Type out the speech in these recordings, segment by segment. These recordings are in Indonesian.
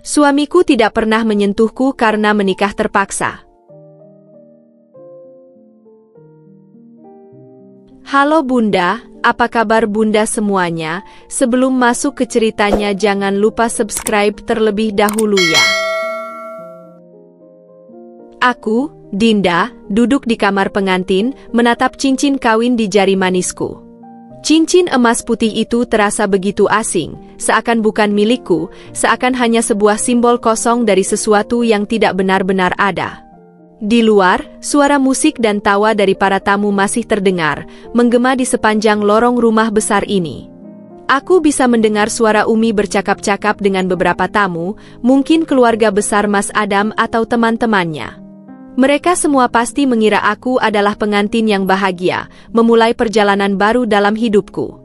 Suamiku tidak pernah menyentuhku karena menikah terpaksa. Halo Bunda, apa kabar Bunda semuanya? Sebelum masuk ke ceritanya jangan lupa subscribe terlebih dahulu ya. Aku, Dinda, duduk di kamar pengantin, menatap cincin kawin di jari manisku. Cincin emas putih itu terasa begitu asing, seakan bukan milikku, seakan hanya sebuah simbol kosong dari sesuatu yang tidak benar-benar ada. Di luar, suara musik dan tawa dari para tamu masih terdengar, menggema di sepanjang lorong rumah besar ini. Aku bisa mendengar suara Umi bercakap-cakap dengan beberapa tamu, mungkin keluarga besar Mas Adam atau teman-temannya. Mereka semua pasti mengira aku adalah pengantin yang bahagia, memulai perjalanan baru dalam hidupku.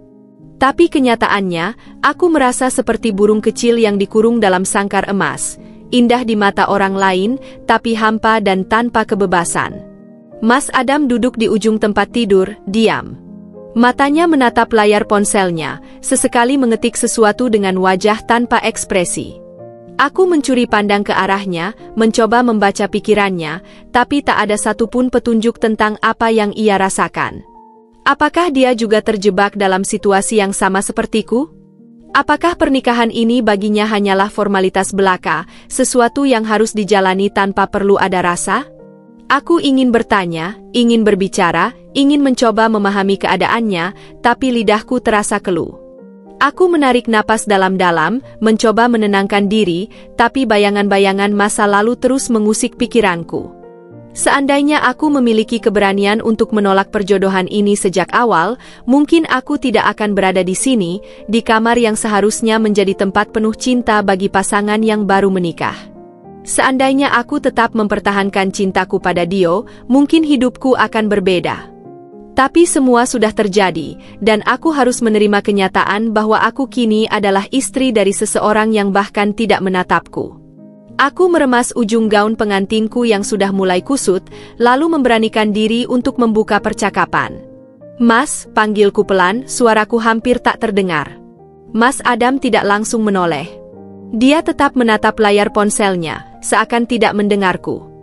Tapi kenyataannya, aku merasa seperti burung kecil yang dikurung dalam sangkar emas, indah di mata orang lain, tapi hampa dan tanpa kebebasan. Mas Adam duduk di ujung tempat tidur, diam. Matanya menatap layar ponselnya, sesekali mengetik sesuatu dengan wajah tanpa ekspresi. Aku mencuri pandang ke arahnya, mencoba membaca pikirannya, tapi tak ada satupun petunjuk tentang apa yang ia rasakan. Apakah dia juga terjebak dalam situasi yang sama sepertiku? Apakah pernikahan ini baginya hanyalah formalitas belaka, sesuatu yang harus dijalani tanpa perlu ada rasa? Aku ingin bertanya, ingin berbicara, ingin mencoba memahami keadaannya, tapi lidahku terasa keluh. Aku menarik napas dalam-dalam, mencoba menenangkan diri, tapi bayangan-bayangan masa lalu terus mengusik pikiranku. Seandainya aku memiliki keberanian untuk menolak perjodohan ini sejak awal, mungkin aku tidak akan berada di sini, di kamar yang seharusnya menjadi tempat penuh cinta bagi pasangan yang baru menikah. Seandainya aku tetap mempertahankan cintaku pada Dio, mungkin hidupku akan berbeda. Tapi semua sudah terjadi, dan aku harus menerima kenyataan bahwa aku kini adalah istri dari seseorang yang bahkan tidak menatapku. Aku meremas ujung gaun pengantinku yang sudah mulai kusut, lalu memberanikan diri untuk membuka percakapan. Mas, panggilku pelan, suaraku hampir tak terdengar. Mas Adam tidak langsung menoleh. Dia tetap menatap layar ponselnya, seakan tidak mendengarku.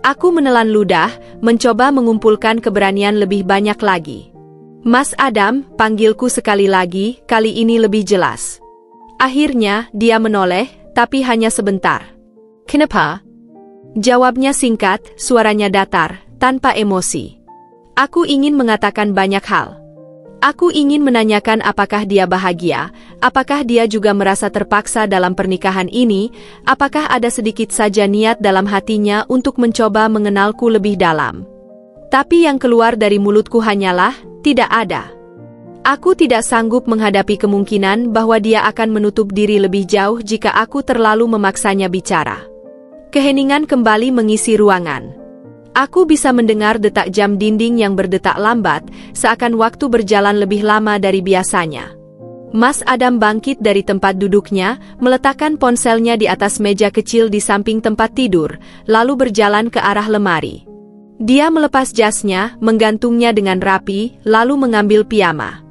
Aku menelan ludah, mencoba mengumpulkan keberanian lebih banyak lagi. Mas Adam, panggilku sekali lagi, kali ini lebih jelas. Akhirnya, dia menoleh, tapi hanya sebentar. Kenapa? Jawabnya singkat, suaranya datar, tanpa emosi. Aku ingin mengatakan banyak hal. Aku ingin menanyakan apakah dia bahagia, apakah dia juga merasa terpaksa dalam pernikahan ini, apakah ada sedikit saja niat dalam hatinya untuk mencoba mengenalku lebih dalam. Tapi yang keluar dari mulutku hanyalah, tidak ada. Aku tidak sanggup menghadapi kemungkinan bahwa dia akan menutup diri lebih jauh jika aku terlalu memaksanya bicara. Keheningan kembali mengisi ruangan. Aku bisa mendengar detak jam dinding yang berdetak lambat, seakan waktu berjalan lebih lama dari biasanya. Mas Adam bangkit dari tempat duduknya, meletakkan ponselnya di atas meja kecil di samping tempat tidur, lalu berjalan ke arah lemari. Dia melepas jasnya, menggantungnya dengan rapi, lalu mengambil piyama.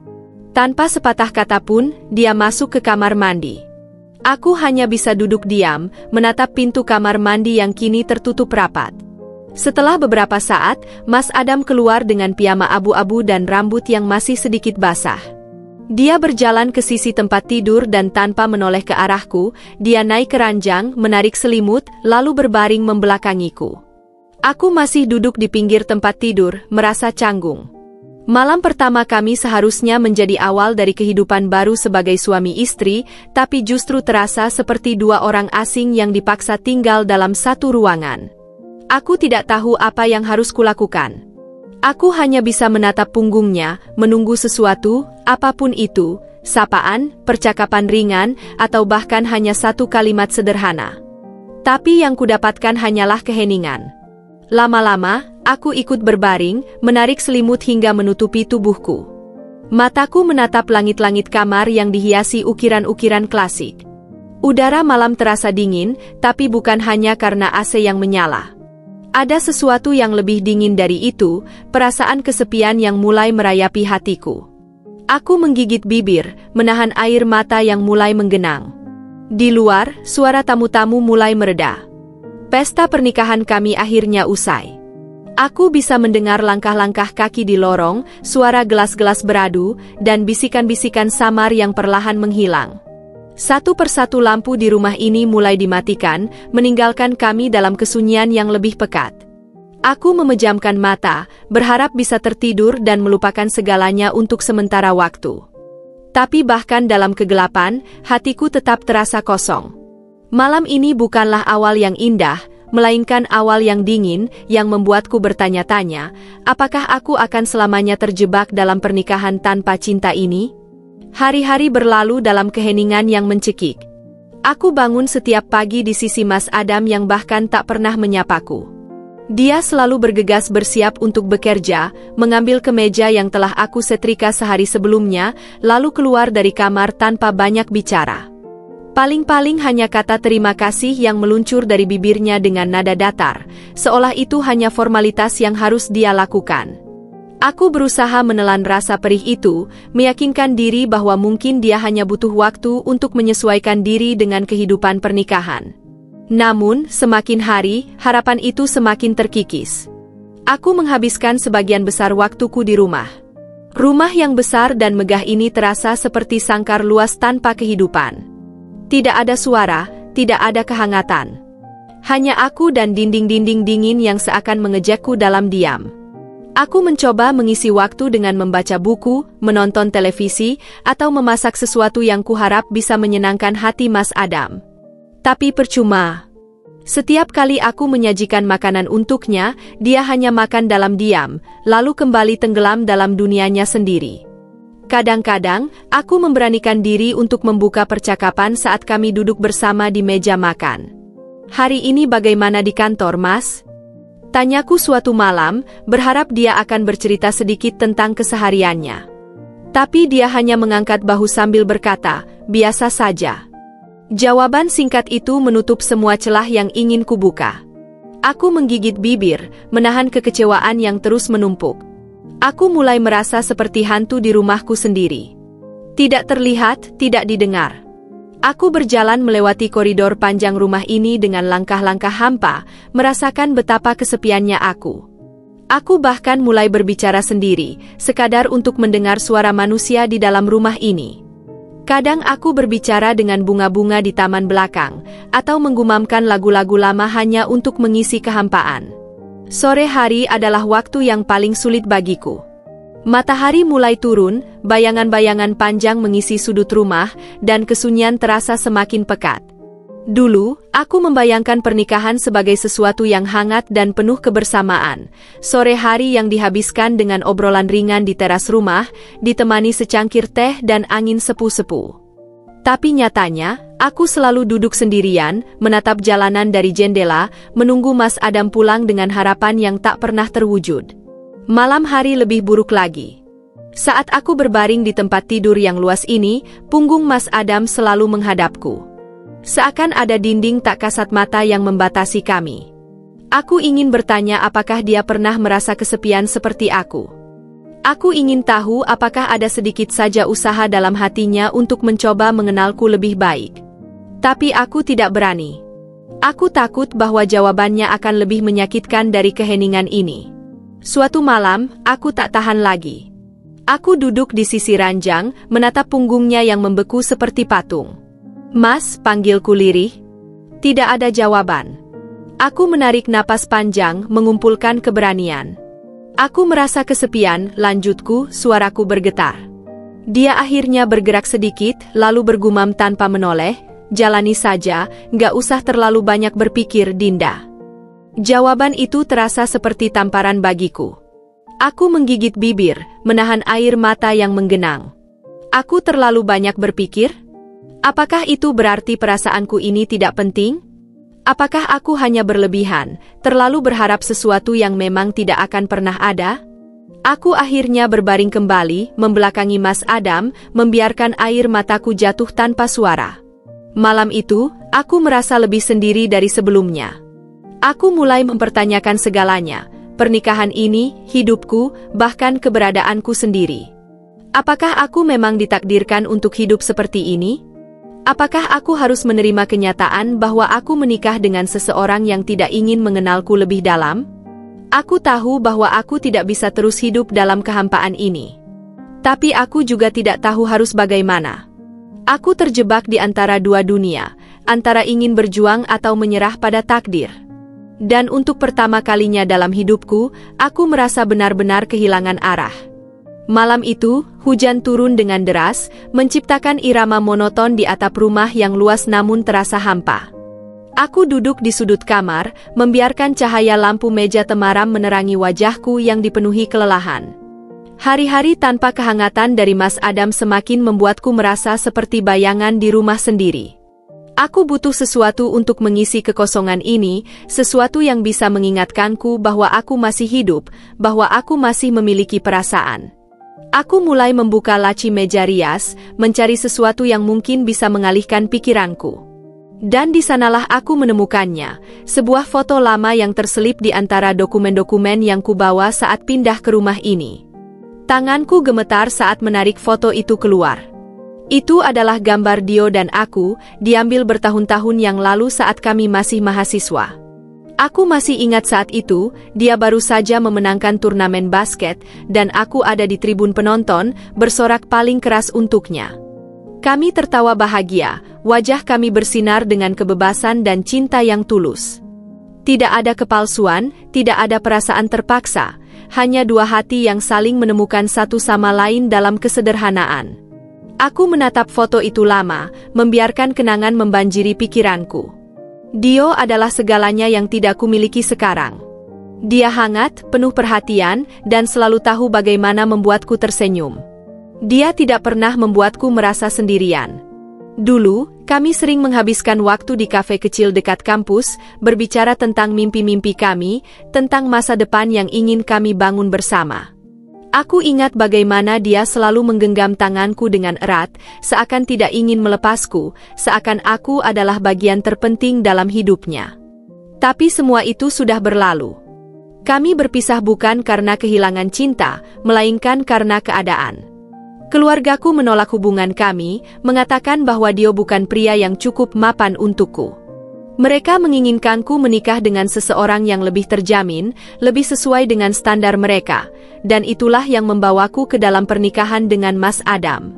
Tanpa sepatah kata pun, dia masuk ke kamar mandi. Aku hanya bisa duduk diam, menatap pintu kamar mandi yang kini tertutup rapat. Setelah beberapa saat, Mas Adam keluar dengan piyama abu-abu dan rambut yang masih sedikit basah. Dia berjalan ke sisi tempat tidur dan tanpa menoleh ke arahku, dia naik ke ranjang, menarik selimut, lalu berbaring membelakangiku. Aku masih duduk di pinggir tempat tidur, merasa canggung. Malam pertama kami seharusnya menjadi awal dari kehidupan baru sebagai suami istri, tapi justru terasa seperti dua orang asing yang dipaksa tinggal dalam satu ruangan. Aku tidak tahu apa yang harus kulakukan. Aku hanya bisa menatap punggungnya, menunggu sesuatu, apapun itu, sapaan, percakapan ringan, atau bahkan hanya satu kalimat sederhana. Tapi yang kudapatkan hanyalah keheningan. Lama-lama, aku ikut berbaring, menarik selimut hingga menutupi tubuhku. Mataku menatap langit-langit kamar yang dihiasi ukiran-ukiran klasik. Udara malam terasa dingin, tapi bukan hanya karena AC yang menyala. Ada sesuatu yang lebih dingin dari itu, perasaan kesepian yang mulai merayapi hatiku. Aku menggigit bibir, menahan air mata yang mulai menggenang. Di luar, suara tamu-tamu mulai mereda. Pesta pernikahan kami akhirnya usai. Aku bisa mendengar langkah-langkah kaki di lorong, suara gelas-gelas beradu, dan bisikan-bisikan samar yang perlahan menghilang. Satu persatu lampu di rumah ini mulai dimatikan, meninggalkan kami dalam kesunyian yang lebih pekat. Aku memejamkan mata, berharap bisa tertidur dan melupakan segalanya untuk sementara waktu. Tapi bahkan dalam kegelapan, hatiku tetap terasa kosong. Malam ini bukanlah awal yang indah, melainkan awal yang dingin, yang membuatku bertanya-tanya, apakah aku akan selamanya terjebak dalam pernikahan tanpa cinta ini? Hari-hari berlalu dalam keheningan yang mencekik. Aku bangun setiap pagi di sisi Mas Adam yang bahkan tak pernah menyapaku. Dia selalu bergegas bersiap untuk bekerja, mengambil kemeja yang telah aku setrika sehari sebelumnya, lalu keluar dari kamar tanpa banyak bicara. Paling-paling hanya kata terima kasih yang meluncur dari bibirnya dengan nada datar, seolah itu hanya formalitas yang harus dia lakukan. Aku berusaha menelan rasa perih itu, meyakinkan diri bahwa mungkin dia hanya butuh waktu untuk menyesuaikan diri dengan kehidupan pernikahan. Namun, semakin hari, harapan itu semakin terkikis. Aku menghabiskan sebagian besar waktuku di rumah. Rumah yang besar dan megah ini terasa seperti sangkar luas tanpa kehidupan. Tidak ada suara, tidak ada kehangatan. Hanya aku dan dinding-dinding dingin yang seakan mengejakku dalam diam. Aku mencoba mengisi waktu dengan membaca buku, menonton televisi, atau memasak sesuatu yang kuharap bisa menyenangkan hati Mas Adam. Tapi percuma. Setiap kali aku menyajikan makanan untuknya, dia hanya makan dalam diam, lalu kembali tenggelam dalam dunianya sendiri. Kadang-kadang, aku memberanikan diri untuk membuka percakapan saat kami duduk bersama di meja makan. "Hari ini bagaimana di kantor, Mas?" Tanyaku suatu malam, berharap dia akan bercerita sedikit tentang kesehariannya. Tapi dia hanya mengangkat bahu sambil berkata, "Biasa saja." Jawaban singkat itu menutup semua celah yang ingin kubuka. Aku menggigit bibir, menahan kekecewaan yang terus menumpuk. Aku mulai merasa seperti hantu di rumahku sendiri. Tidak terlihat, tidak didengar. Aku berjalan melewati koridor panjang rumah ini dengan langkah-langkah hampa, merasakan betapa kesepiannya aku. Aku bahkan mulai berbicara sendiri, sekadar untuk mendengar suara manusia di dalam rumah ini. Kadang aku berbicara dengan bunga-bunga di taman belakang, atau menggumamkan lagu-lagu lama hanya untuk mengisi kehampaan. Sore hari adalah waktu yang paling sulit bagiku. Matahari mulai turun, bayangan-bayangan panjang mengisi sudut rumah, dan kesunyian terasa semakin pekat. Dulu, aku membayangkan pernikahan sebagai sesuatu yang hangat dan penuh kebersamaan. Sore hari yang dihabiskan dengan obrolan ringan di teras rumah, ditemani secangkir teh dan angin sepu-sepu. Tapi nyatanya, aku selalu duduk sendirian, menatap jalanan dari jendela, menunggu Mas Adam pulang dengan harapan yang tak pernah terwujud. Malam hari lebih buruk lagi. Saat aku berbaring di tempat tidur yang luas ini, punggung Mas Adam selalu menghadapku. Seakan ada dinding tak kasat mata yang membatasi kami. Aku ingin bertanya apakah dia pernah merasa kesepian seperti aku. Aku ingin tahu apakah ada sedikit saja usaha dalam hatinya untuk mencoba mengenalku lebih baik. Tapi aku tidak berani. Aku takut bahwa jawabannya akan lebih menyakitkan dari keheningan ini. Suatu malam, aku tak tahan lagi. Aku duduk di sisi ranjang, menatap punggungnya yang membeku seperti patung. "Mas," panggilku lirih. Tidak ada jawaban. Aku menarik napas panjang, mengumpulkan keberanian. "Aku merasa kesepian," lanjutku, suaraku bergetar. Dia akhirnya bergerak sedikit, lalu bergumam tanpa menoleh, "Jalani saja, gak usah terlalu banyak berpikir, Dinda." Jawaban itu terasa seperti tamparan bagiku. Aku menggigit bibir, menahan air mata yang menggenang. Aku terlalu banyak berpikir? Apakah itu berarti perasaanku ini tidak penting? Apakah aku hanya berlebihan, terlalu berharap sesuatu yang memang tidak akan pernah ada? Aku akhirnya berbaring kembali, membelakangi Mas Adam, membiarkan air mataku jatuh tanpa suara. Malam itu, aku merasa lebih sendiri dari sebelumnya. Aku mulai mempertanyakan segalanya, pernikahan ini, hidupku, bahkan keberadaanku sendiri. Apakah aku memang ditakdirkan untuk hidup seperti ini? Apakah aku harus menerima kenyataan bahwa aku menikah dengan seseorang yang tidak ingin mengenalku lebih dalam? Aku tahu bahwa aku tidak bisa terus hidup dalam kehampaan ini. Tapi aku juga tidak tahu harus bagaimana. Aku terjebak di antara dua dunia, antara ingin berjuang atau menyerah pada takdir. Dan untuk pertama kalinya dalam hidupku, aku merasa benar-benar kehilangan arah. Malam itu, hujan turun dengan deras, menciptakan irama monoton di atap rumah yang luas namun terasa hampa. Aku duduk di sudut kamar, membiarkan cahaya lampu meja temaram menerangi wajahku yang dipenuhi kelelahan. Hari-hari tanpa kehangatan dari Mas Adam semakin membuatku merasa seperti bayangan di rumah sendiri. Aku butuh sesuatu untuk mengisi kekosongan ini, sesuatu yang bisa mengingatkanku bahwa aku masih hidup, bahwa aku masih memiliki perasaan. Aku mulai membuka laci meja rias, mencari sesuatu yang mungkin bisa mengalihkan pikiranku. Dan di sanalah aku menemukannya, sebuah foto lama yang terselip di antara dokumen-dokumen yang kubawa saat pindah ke rumah ini. Tanganku gemetar saat menarik foto itu keluar. Itu adalah gambar Dio dan aku, diambil bertahun-tahun yang lalu saat kami masih mahasiswa. Aku masih ingat saat itu, dia baru saja memenangkan turnamen basket, dan aku ada di tribun penonton, bersorak paling keras untuknya. Kami tertawa bahagia, wajah kami bersinar dengan kebebasan dan cinta yang tulus. Tidak ada kepalsuan, tidak ada perasaan terpaksa, hanya dua hati yang saling menemukan satu sama lain dalam kesederhanaan. Aku menatap foto itu lama, membiarkan kenangan membanjiri pikiranku. Dio adalah segalanya yang tidak kumiliki sekarang. Dia hangat, penuh perhatian, dan selalu tahu bagaimana membuatku tersenyum. Dia tidak pernah membuatku merasa sendirian. Dulu, kami sering menghabiskan waktu di kafe kecil dekat kampus, berbicara tentang mimpi-mimpi kami, tentang masa depan yang ingin kami bangun bersama. Aku ingat bagaimana dia selalu menggenggam tanganku dengan erat, seakan tidak ingin melepasku, seakan aku adalah bagian terpenting dalam hidupnya. Tapi semua itu sudah berlalu. Kami berpisah bukan karena kehilangan cinta, melainkan karena keadaan. Keluargaku menolak hubungan kami, mengatakan bahwa Dio bukan pria yang cukup mapan untukku. Mereka menginginkanku menikah dengan seseorang yang lebih terjamin, lebih sesuai dengan standar mereka, dan itulah yang membawaku ke dalam pernikahan dengan Mas Adam.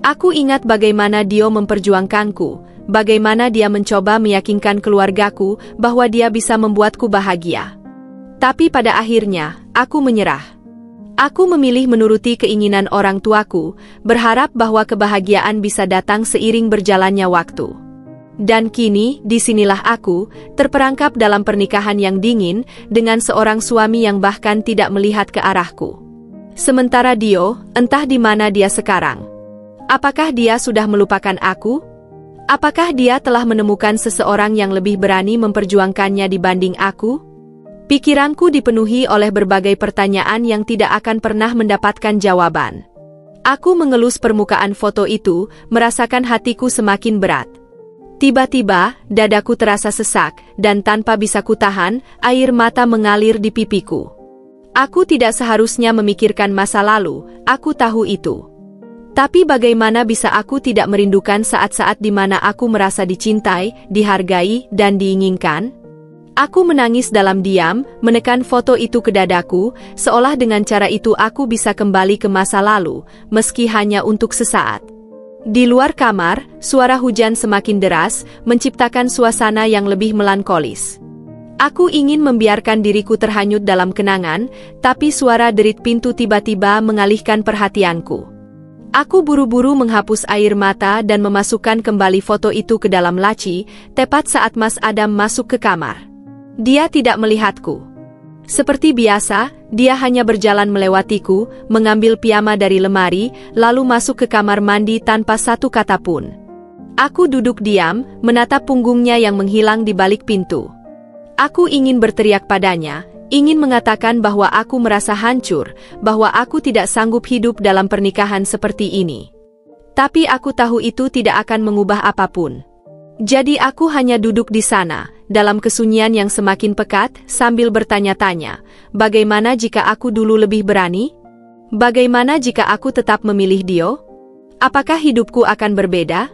Aku ingat bagaimana Dio memperjuangkanku, bagaimana dia mencoba meyakinkan keluargaku bahwa dia bisa membuatku bahagia. Tapi pada akhirnya, aku menyerah. Aku memilih menuruti keinginan orang tuaku, berharap bahwa kebahagiaan bisa datang seiring berjalannya waktu. Dan kini, disinilah aku, terperangkap dalam pernikahan yang dingin, dengan seorang suami yang bahkan tidak melihat ke arahku. Sementara Dio, entah di mana dia sekarang. Apakah dia sudah melupakan aku? Apakah dia telah menemukan seseorang yang lebih berani memperjuangkannya dibanding aku? Pikiranku dipenuhi oleh berbagai pertanyaan yang tidak akan pernah mendapatkan jawaban. Aku mengelus permukaan foto itu, merasakan hatiku semakin berat. Tiba-tiba, dadaku terasa sesak, dan tanpa bisa kutahan, air mata mengalir di pipiku. Aku tidak seharusnya memikirkan masa lalu, aku tahu itu. Tapi bagaimana bisa aku tidak merindukan saat-saat di mana aku merasa dicintai, dihargai, dan diinginkan? Aku menangis dalam diam, menekan foto itu ke dadaku, seolah dengan cara itu aku bisa kembali ke masa lalu, meski hanya untuk sesaat. Di luar kamar, suara hujan semakin deras, menciptakan suasana yang lebih melankolis. Aku ingin membiarkan diriku terhanyut dalam kenangan, tapi suara derit pintu tiba-tiba mengalihkan perhatianku. Aku buru-buru menghapus air mata dan memasukkan kembali foto itu ke dalam laci, tepat saat Mas Adam masuk ke kamar. Dia tidak melihatku. Seperti biasa, dia hanya berjalan melewatiku, mengambil piyama dari lemari, lalu masuk ke kamar mandi tanpa satu kata pun. Aku duduk diam, menatap punggungnya yang menghilang di balik pintu. Aku ingin berteriak padanya, ingin mengatakan bahwa aku merasa hancur, bahwa aku tidak sanggup hidup dalam pernikahan seperti ini. Tapi aku tahu itu tidak akan mengubah apapun. Jadi aku hanya duduk di sana, dalam kesunyian yang semakin pekat, sambil bertanya-tanya, bagaimana jika aku dulu lebih berani? Bagaimana jika aku tetap memilih Dio? Apakah hidupku akan berbeda?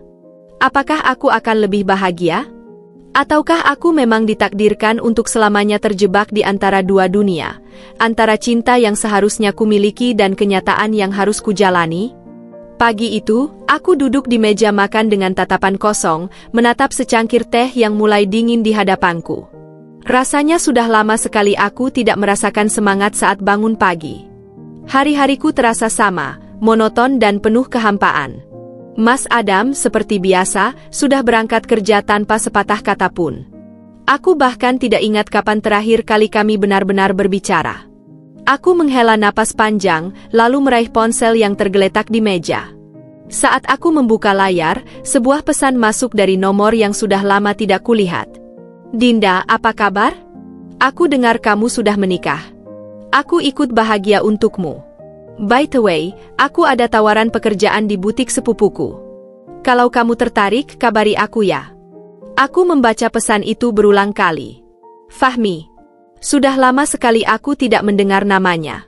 Apakah aku akan lebih bahagia? Ataukah aku memang ditakdirkan untuk selamanya terjebak di antara dua dunia, antara cinta yang seharusnya kumiliki dan kenyataan yang harus kujalani? Pagi itu, aku duduk di meja makan dengan tatapan kosong, menatap secangkir teh yang mulai dingin di hadapanku. Rasanya sudah lama sekali aku tidak merasakan semangat saat bangun pagi. Hari-hariku terasa sama, monoton dan penuh kehampaan. Mas Adam, seperti biasa, sudah berangkat kerja tanpa sepatah kata pun. Aku bahkan tidak ingat kapan terakhir kali kami benar-benar berbicara. Aku menghela napas panjang, lalu meraih ponsel yang tergeletak di meja. Saat aku membuka layar, sebuah pesan masuk dari nomor yang sudah lama tidak kulihat. Dinda, apa kabar? Aku dengar kamu sudah menikah. Aku ikut bahagia untukmu. By the way, aku ada tawaran pekerjaan di butik sepupuku. Kalau kamu tertarik, kabari aku ya. Aku membaca pesan itu berulang kali. Fahmi. Sudah lama sekali aku tidak mendengar namanya.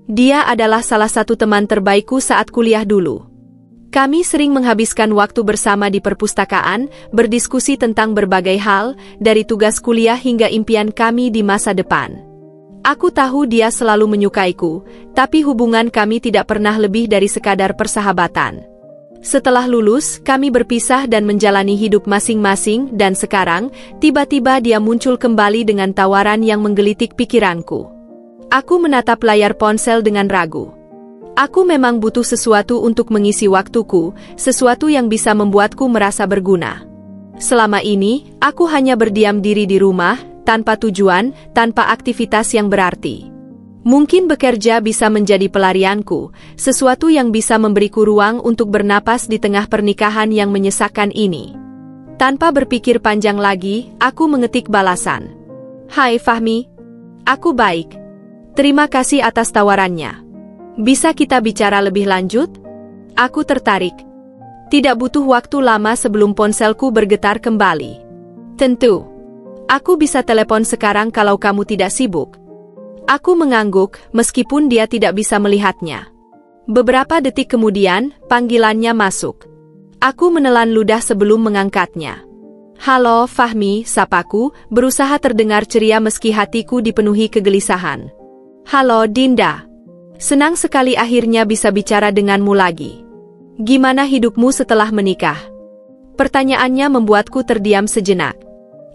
Dia adalah salah satu teman terbaikku saat kuliah dulu. Kami sering menghabiskan waktu bersama di perpustakaan, berdiskusi tentang berbagai hal, dari tugas kuliah hingga impian kami di masa depan. Aku tahu dia selalu menyukaiku, tapi hubungan kami tidak pernah lebih dari sekadar persahabatan. Setelah lulus, kami berpisah dan menjalani hidup masing-masing dan sekarang, tiba-tiba dia muncul kembali dengan tawaran yang menggelitik pikiranku. Aku menatap layar ponsel dengan ragu. Aku memang butuh sesuatu untuk mengisi waktuku, sesuatu yang bisa membuatku merasa berguna. Selama ini, aku hanya berdiam diri di rumah, tanpa tujuan, tanpa aktivitas yang berarti. Mungkin bekerja bisa menjadi pelarianku, sesuatu yang bisa memberiku ruang untuk bernapas di tengah pernikahan yang menyesakkan ini. Tanpa berpikir panjang lagi, aku mengetik balasan. Hai Fahmi. Aku baik. Terima kasih atas tawarannya. Bisa kita bicara lebih lanjut? Aku tertarik. Tidak butuh waktu lama sebelum ponselku bergetar kembali. Tentu. Aku bisa telepon sekarang kalau kamu tidak sibuk. Aku mengangguk, meskipun dia tidak bisa melihatnya. Beberapa detik kemudian, panggilannya masuk. Aku menelan ludah sebelum mengangkatnya. Halo, Fahmi, sapaku, berusaha terdengar ceria meski hatiku dipenuhi kegelisahan. Halo, Dinda. Senang sekali akhirnya bisa bicara denganmu lagi. Gimana hidupmu setelah menikah? Pertanyaannya membuatku terdiam sejenak.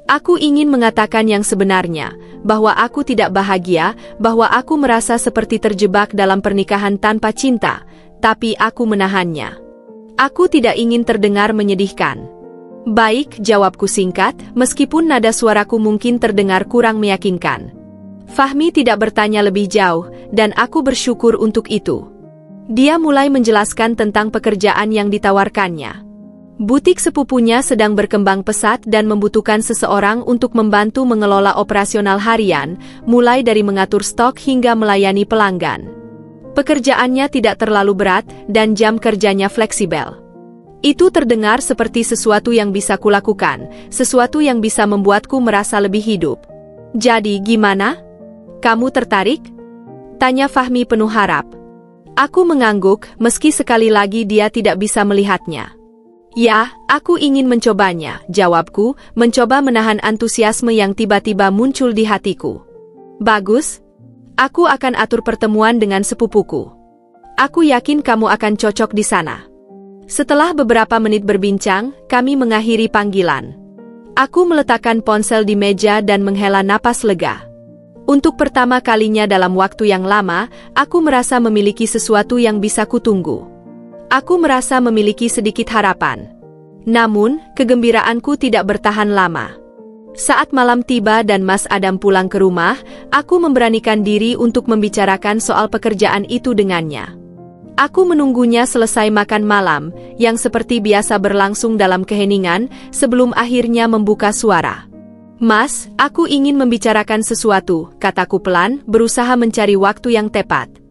Aku ingin mengatakan yang sebenarnya, bahwa aku tidak bahagia, bahwa aku merasa seperti terjebak dalam pernikahan tanpa cinta, tapi aku menahannya. Aku tidak ingin terdengar menyedihkan. Baik, jawabku singkat, meskipun nada suaraku mungkin terdengar kurang meyakinkan. Fahmi tidak bertanya lebih jauh, dan aku bersyukur untuk itu. Dia mulai menjelaskan tentang pekerjaan yang ditawarkannya. Butik sepupunya sedang berkembang pesat dan membutuhkan seseorang untuk membantu mengelola operasional harian, mulai dari mengatur stok hingga melayani pelanggan. Pekerjaannya tidak terlalu berat dan jam kerjanya fleksibel. Itu terdengar seperti sesuatu yang bisa kulakukan, sesuatu yang bisa membuatku merasa lebih hidup. Jadi gimana? Kamu tertarik? Tanya Fahmi penuh harap. Aku mengangguk, meski sekali lagi dia tidak bisa melihatnya. Ya, aku ingin mencobanya, jawabku, mencoba menahan antusiasme yang tiba-tiba muncul di hatiku. Bagus. Aku akan atur pertemuan dengan sepupuku. Aku yakin kamu akan cocok di sana. Setelah beberapa menit berbincang, kami mengakhiri panggilan. Aku meletakkan ponsel di meja dan menghela napas lega. Untuk pertama kalinya dalam waktu yang lama, aku merasa memiliki sesuatu yang bisa kutunggu. Aku merasa memiliki sedikit harapan. Namun, kegembiraanku tidak bertahan lama. Saat malam tiba dan Mas Adam pulang ke rumah, aku memberanikan diri untuk membicarakan soal pekerjaan itu dengannya. Aku menunggunya selesai makan malam, yang seperti biasa berlangsung dalam keheningan, sebelum akhirnya membuka suara. Mas, aku ingin membicarakan sesuatu, kataku pelan, berusaha mencari waktu yang tepat.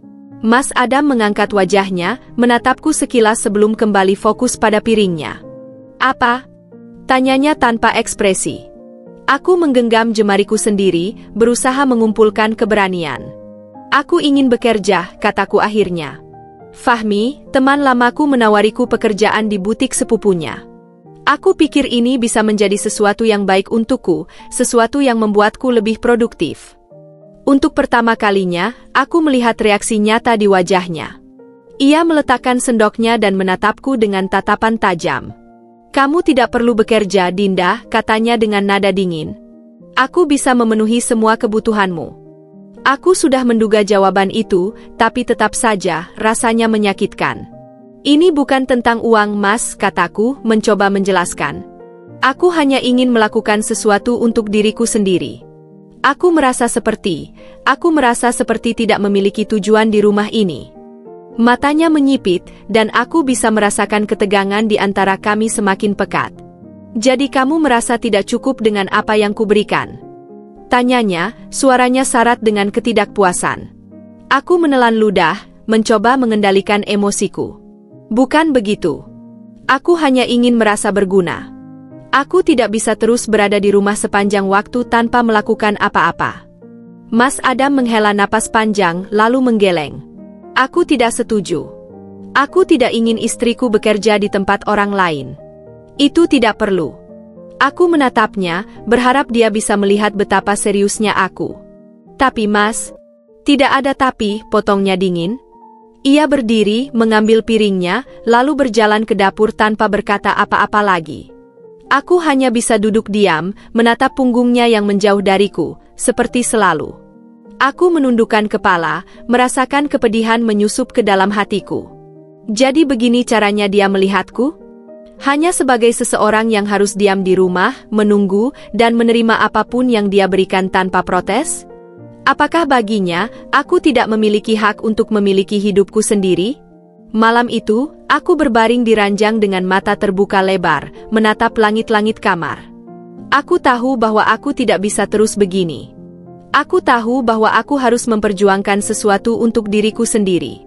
Mas Adam mengangkat wajahnya, menatapku sekilas sebelum kembali fokus pada piringnya. Apa? Tanyanya tanpa ekspresi. Aku menggenggam jemariku sendiri, berusaha mengumpulkan keberanian. Aku ingin bekerja, kataku akhirnya. Fahmi, teman lamaku menawariku pekerjaan di butik sepupunya. Aku pikir ini bisa menjadi sesuatu yang baik untukku, sesuatu yang membuatku lebih produktif. Untuk pertama kalinya, aku melihat reaksi nyata di wajahnya. Ia meletakkan sendoknya dan menatapku dengan tatapan tajam. "Kamu tidak perlu bekerja, Dinda," katanya dengan nada dingin. "Aku bisa memenuhi semua kebutuhanmu." Aku sudah menduga jawaban itu, tapi tetap saja rasanya menyakitkan. "Ini bukan tentang uang, Mas," kataku, mencoba menjelaskan. "Aku hanya ingin melakukan sesuatu untuk diriku sendiri. Aku merasa seperti tidak memiliki tujuan di rumah ini." Matanya menyipit, dan aku bisa merasakan ketegangan di antara kami semakin pekat. "Jadi kamu merasa tidak cukup dengan apa yang kuberikan?" tanyanya, suaranya syarat dengan ketidakpuasan. Aku menelan ludah, mencoba mengendalikan emosiku. "Bukan begitu. Aku hanya ingin merasa berguna. Aku tidak bisa terus berada di rumah sepanjang waktu tanpa melakukan apa-apa." Mas Adam menghela napas panjang, lalu menggeleng. "Aku tidak setuju. Aku tidak ingin istriku bekerja di tempat orang lain. Itu tidak perlu." Aku menatapnya, berharap dia bisa melihat betapa seriusnya aku. "Tapi Mas..." "Tidak ada tapi," potongnya dingin. Ia berdiri, mengambil piringnya, lalu berjalan ke dapur tanpa berkata apa-apa lagi. Aku hanya bisa duduk diam, menatap punggungnya yang menjauh dariku, seperti selalu. Aku menundukkan kepala, merasakan kepedihan menyusup ke dalam hatiku. Jadi begini caranya dia melihatku? Hanya sebagai seseorang yang harus diam di rumah, menunggu, dan menerima apapun yang dia berikan tanpa protes? Apakah baginya, aku tidak memiliki hak untuk memiliki hidupku sendiri? Malam itu, aku berbaring di ranjang dengan mata terbuka lebar, menatap langit-langit kamar. Aku tahu bahwa aku tidak bisa terus begini. Aku tahu bahwa aku harus memperjuangkan sesuatu untuk diriku sendiri.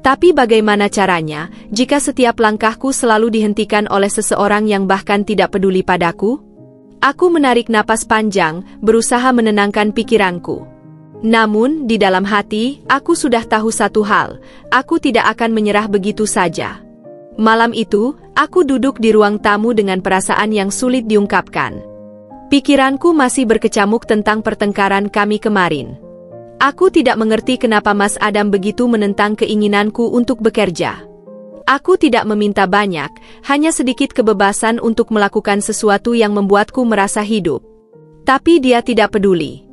Tapi bagaimana caranya, jika setiap langkahku selalu dihentikan oleh seseorang yang bahkan tidak peduli padaku? Aku menarik napas panjang, berusaha menenangkan pikiranku. Namun, di dalam hati, aku sudah tahu satu hal, aku tidak akan menyerah begitu saja. Malam itu, aku duduk di ruang tamu dengan perasaan yang sulit diungkapkan. Pikiranku masih berkecamuk tentang pertengkaran kami kemarin. Aku tidak mengerti kenapa Mas Adam begitu menentang keinginanku untuk bekerja. Aku tidak meminta banyak, hanya sedikit kebebasan untuk melakukan sesuatu yang membuatku merasa hidup. Tapi dia tidak peduli.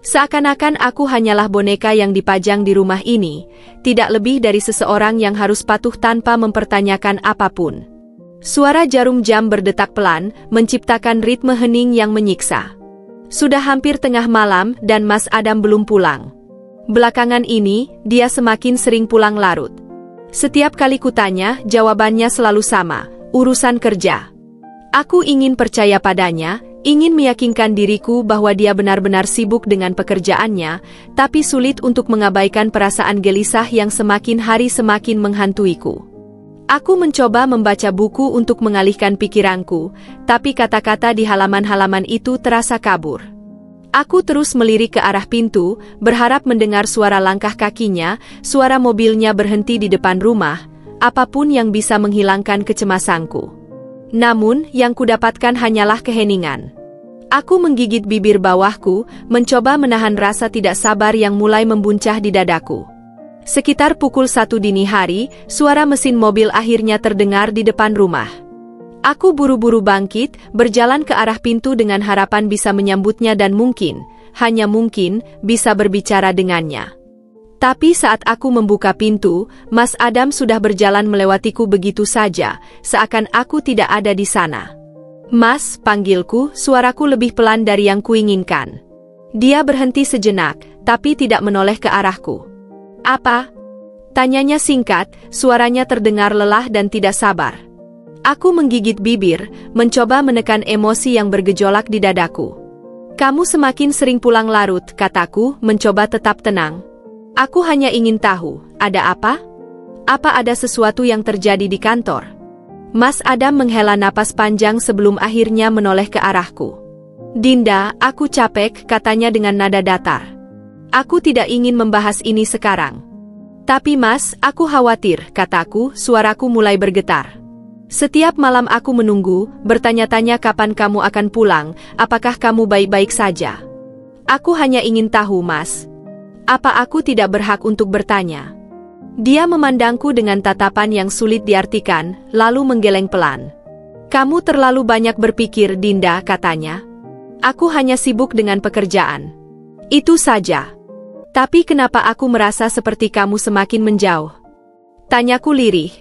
Seakan-akan aku hanyalah boneka yang dipajang di rumah ini, tidak lebih dari seseorang yang harus patuh tanpa mempertanyakan apapun. Suara jarum jam berdetak pelan, menciptakan ritme hening yang menyiksa. Sudah hampir tengah malam dan Mas Adam belum pulang. Belakangan ini, dia semakin sering pulang larut. Setiap kali kutanya, jawabannya selalu sama, urusan kerja. Aku ingin percaya padanya, ingin meyakinkan diriku bahwa dia benar-benar sibuk dengan pekerjaannya, tapi sulit untuk mengabaikan perasaan gelisah yang semakin hari semakin menghantuiku. Aku mencoba membaca buku untuk mengalihkan pikiranku, tapi kata-kata di halaman-halaman itu terasa kabur. Aku terus melirik ke arah pintu, berharap mendengar suara langkah kakinya, suara mobilnya berhenti di depan rumah, apapun yang bisa menghilangkan kecemasanku. Namun, yang kudapatkan hanyalah keheningan. Aku menggigit bibir bawahku, mencoba menahan rasa tidak sabar yang mulai membuncah di dadaku. Sekitar pukul 1 dini hari, suara mesin mobil akhirnya terdengar di depan rumah. Aku buru-buru bangkit, berjalan ke arah pintu dengan harapan bisa menyambutnya dan mungkin, hanya mungkin, bisa berbicara dengannya. Tapi saat aku membuka pintu, Mas Adam sudah berjalan melewatiku begitu saja, seakan aku tidak ada di sana. "Mas," panggilku, suaraku lebih pelan dari yang kuinginkan. Dia berhenti sejenak, tapi tidak menoleh ke arahku. "Apa?" tanyanya singkat, suaranya terdengar lelah dan tidak sabar. Aku menggigit bibir, mencoba menekan emosi yang bergejolak di dadaku. "Kamu semakin sering pulang larut," kataku, mencoba tetap tenang. "Aku hanya ingin tahu, ada apa? Apa ada sesuatu yang terjadi di kantor?" Mas Adam menghela napas panjang sebelum akhirnya menoleh ke arahku. "Dinda, aku capek," katanya dengan nada datar. "Aku tidak ingin membahas ini sekarang." "Tapi Mas, aku khawatir," kataku, suaraku mulai bergetar. Setiap malam aku menunggu, bertanya-tanya kapan kamu akan pulang, apakah kamu baik-baik saja. Aku hanya ingin tahu, Mas. Apa aku tidak berhak untuk bertanya? Dia memandangku dengan tatapan yang sulit diartikan, lalu menggeleng pelan. Kamu terlalu banyak berpikir, Dinda, katanya. Aku hanya sibuk dengan pekerjaan. Itu saja. Tapi kenapa aku merasa seperti kamu semakin menjauh? Tanyaku lirih.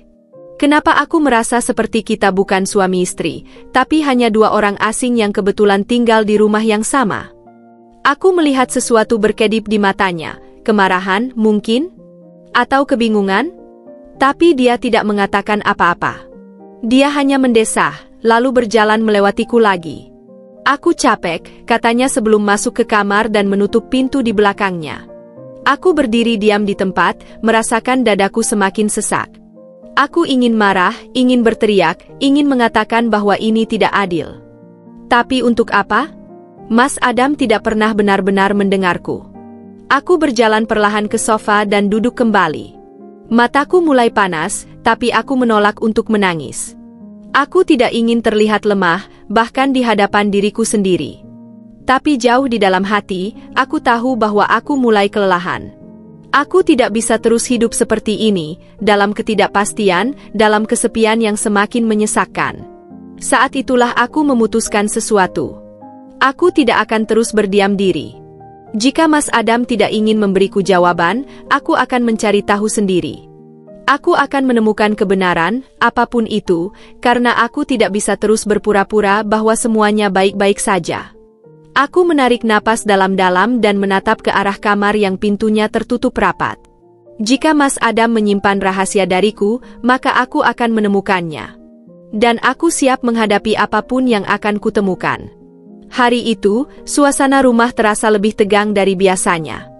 Kenapa aku merasa seperti kita bukan suami istri, tapi hanya dua orang asing yang kebetulan tinggal di rumah yang sama? Aku melihat sesuatu berkedip di matanya, kemarahan mungkin? Atau kebingungan? Tapi dia tidak mengatakan apa-apa. Dia hanya mendesah, lalu berjalan melewatiku lagi. Aku capek, katanya sebelum masuk ke kamar dan menutup pintu di belakangnya. Aku berdiri diam di tempat, merasakan dadaku semakin sesak. Aku ingin marah, ingin berteriak, ingin mengatakan bahwa ini tidak adil. Tapi untuk apa? Mas Adam tidak pernah benar-benar mendengarku. Aku berjalan perlahan ke sofa dan duduk kembali. Mataku mulai panas, tapi aku menolak untuk menangis. Aku tidak ingin terlihat lemah, bahkan di hadapan diriku sendiri. Tapi jauh di dalam hati, aku tahu bahwa aku mulai kelelahan. Aku tidak bisa terus hidup seperti ini, dalam ketidakpastian, dalam kesepian yang semakin menyesakkan. Saat itulah aku memutuskan sesuatu. Aku tidak akan terus berdiam diri. Jika Mas Adam tidak ingin memberiku jawaban, aku akan mencari tahu sendiri. Aku akan menemukan kebenaran, apapun itu, karena aku tidak bisa terus berpura-pura bahwa semuanya baik-baik saja. Aku menarik napas dalam-dalam dan menatap ke arah kamar yang pintunya tertutup rapat. Jika Mas Adam menyimpan rahasia dariku, maka aku akan menemukannya. Dan aku siap menghadapi apapun yang akan kutemukan. Hari itu, suasana rumah terasa lebih tegang dari biasanya.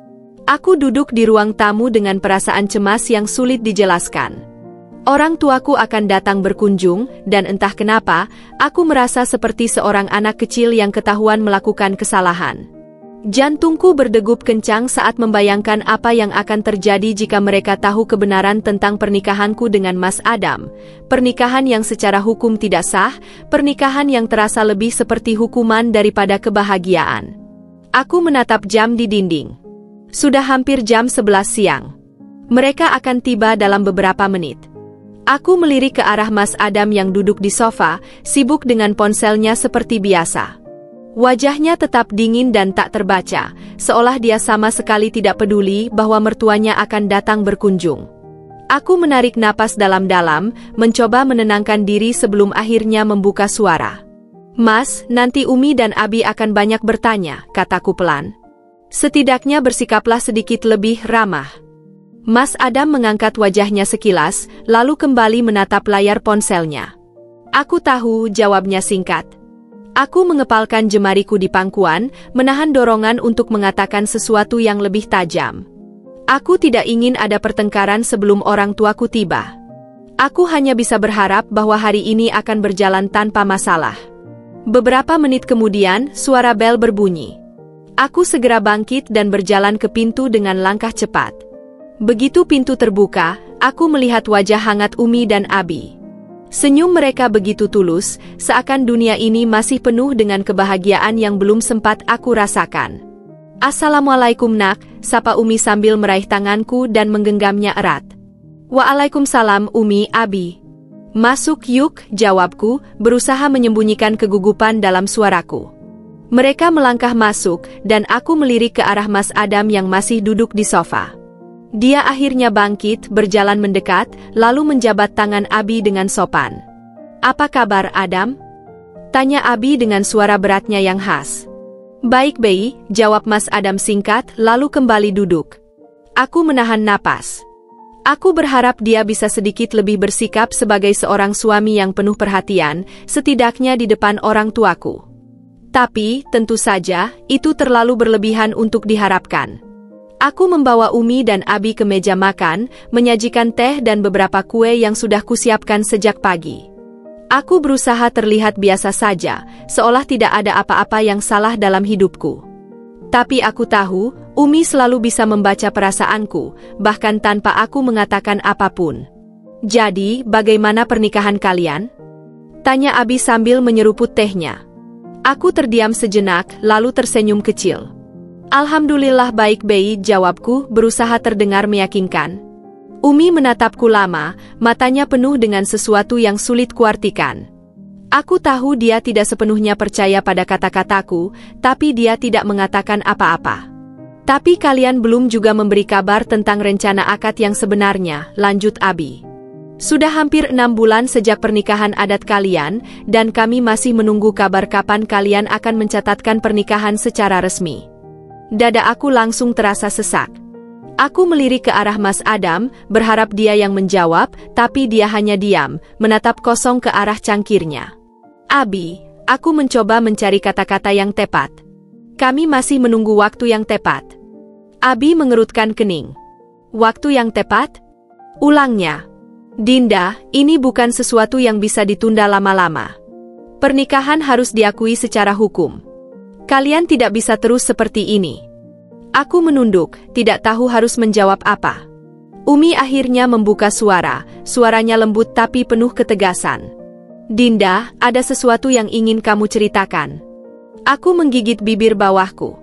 Aku duduk di ruang tamu dengan perasaan cemas yang sulit dijelaskan. Orang tuaku akan datang berkunjung, dan entah kenapa, aku merasa seperti seorang anak kecil yang ketahuan melakukan kesalahan. Jantungku berdegup kencang saat membayangkan apa yang akan terjadi jika mereka tahu kebenaran tentang pernikahanku dengan Mas Adam. Pernikahan yang secara hukum tidak sah, pernikahan yang terasa lebih seperti hukuman daripada kebahagiaan. Aku menatap jam di dinding. Sudah hampir jam 11 siang. Mereka akan tiba dalam beberapa menit. Aku melirik ke arah Mas Adam yang duduk di sofa, sibuk dengan ponselnya seperti biasa. Wajahnya tetap dingin dan tak terbaca, seolah dia sama sekali tidak peduli bahwa mertuanya akan datang berkunjung. Aku menarik napas dalam-dalam, mencoba menenangkan diri sebelum akhirnya membuka suara. Mas, nanti Umi dan Abi akan banyak bertanya, kataku pelan. Setidaknya bersikaplah sedikit lebih ramah. Mas Adam mengangkat wajahnya sekilas, lalu kembali menatap layar ponselnya. Aku tahu, jawabnya singkat. Aku mengepalkan jemariku di pangkuan, menahan dorongan untuk mengatakan sesuatu yang lebih tajam. Aku tidak ingin ada pertengkaran sebelum orang tuaku tiba. Aku hanya bisa berharap bahwa hari ini akan berjalan tanpa masalah. Beberapa menit kemudian, suara bel berbunyi. Aku segera bangkit dan berjalan ke pintu dengan langkah cepat. Begitu pintu terbuka, aku melihat wajah hangat Umi dan Abi. Senyum mereka begitu tulus, seakan dunia ini masih penuh dengan kebahagiaan yang belum sempat aku rasakan. Assalamualaikum nak, sapa Umi sambil meraih tanganku dan menggenggamnya erat. Waalaikumsalam Umi, Abi. Masuk yuk, jawabku, berusaha menyembunyikan kegugupan dalam suaraku. Mereka melangkah masuk, dan aku melirik ke arah Mas Adam yang masih duduk di sofa. Dia akhirnya bangkit, berjalan mendekat, lalu menjabat tangan Abi dengan sopan. Apa kabar, Adam? Tanya Abi dengan suara beratnya yang khas. Baik, Bei, jawab Mas Adam singkat, lalu kembali duduk. Aku menahan napas. Aku berharap dia bisa sedikit lebih bersikap sebagai seorang suami yang penuh perhatian, setidaknya di depan orang tuaku. Tapi, tentu saja, itu terlalu berlebihan untuk diharapkan. Aku membawa Umi dan Abi ke meja makan, menyajikan teh dan beberapa kue yang sudah kusiapkan sejak pagi. Aku berusaha terlihat biasa saja, seolah tidak ada apa-apa yang salah dalam hidupku. Tapi aku tahu, Umi selalu bisa membaca perasaanku, bahkan tanpa aku mengatakan apapun. Jadi, bagaimana pernikahan kalian? Tanya Abi sambil menyeruput tehnya. Aku terdiam sejenak, lalu tersenyum kecil. Alhamdulillah baik Bei, jawabku berusaha terdengar meyakinkan. Umi menatapku lama, matanya penuh dengan sesuatu yang sulit kuartikan. Aku tahu dia tidak sepenuhnya percaya pada kata-kataku, tapi dia tidak mengatakan apa-apa. Tapi kalian belum juga memberi kabar tentang rencana akad yang sebenarnya, lanjut Abi. Sudah hampir 6 bulan sejak pernikahan adat kalian, dan kami masih menunggu kabar kapan kalian akan mencatatkan pernikahan secara resmi. Dada aku langsung terasa sesak. Aku melirik ke arah Mas Adam, berharap dia yang menjawab, tapi dia hanya diam, menatap kosong ke arah cangkirnya. Abi, aku mencoba mencari kata-kata yang tepat. Kami masih menunggu waktu yang tepat. Abi mengerutkan kening. Waktu yang tepat? Ulangnya. Dinda, ini bukan sesuatu yang bisa ditunda lama-lama. Pernikahan harus diakui secara hukum. Kalian tidak bisa terus seperti ini. Aku menunduk, tidak tahu harus menjawab apa. Umi akhirnya membuka suara, suaranya lembut tapi penuh ketegasan. Dinda, ada sesuatu yang ingin kamu ceritakan. Aku menggigit bibir bawahku.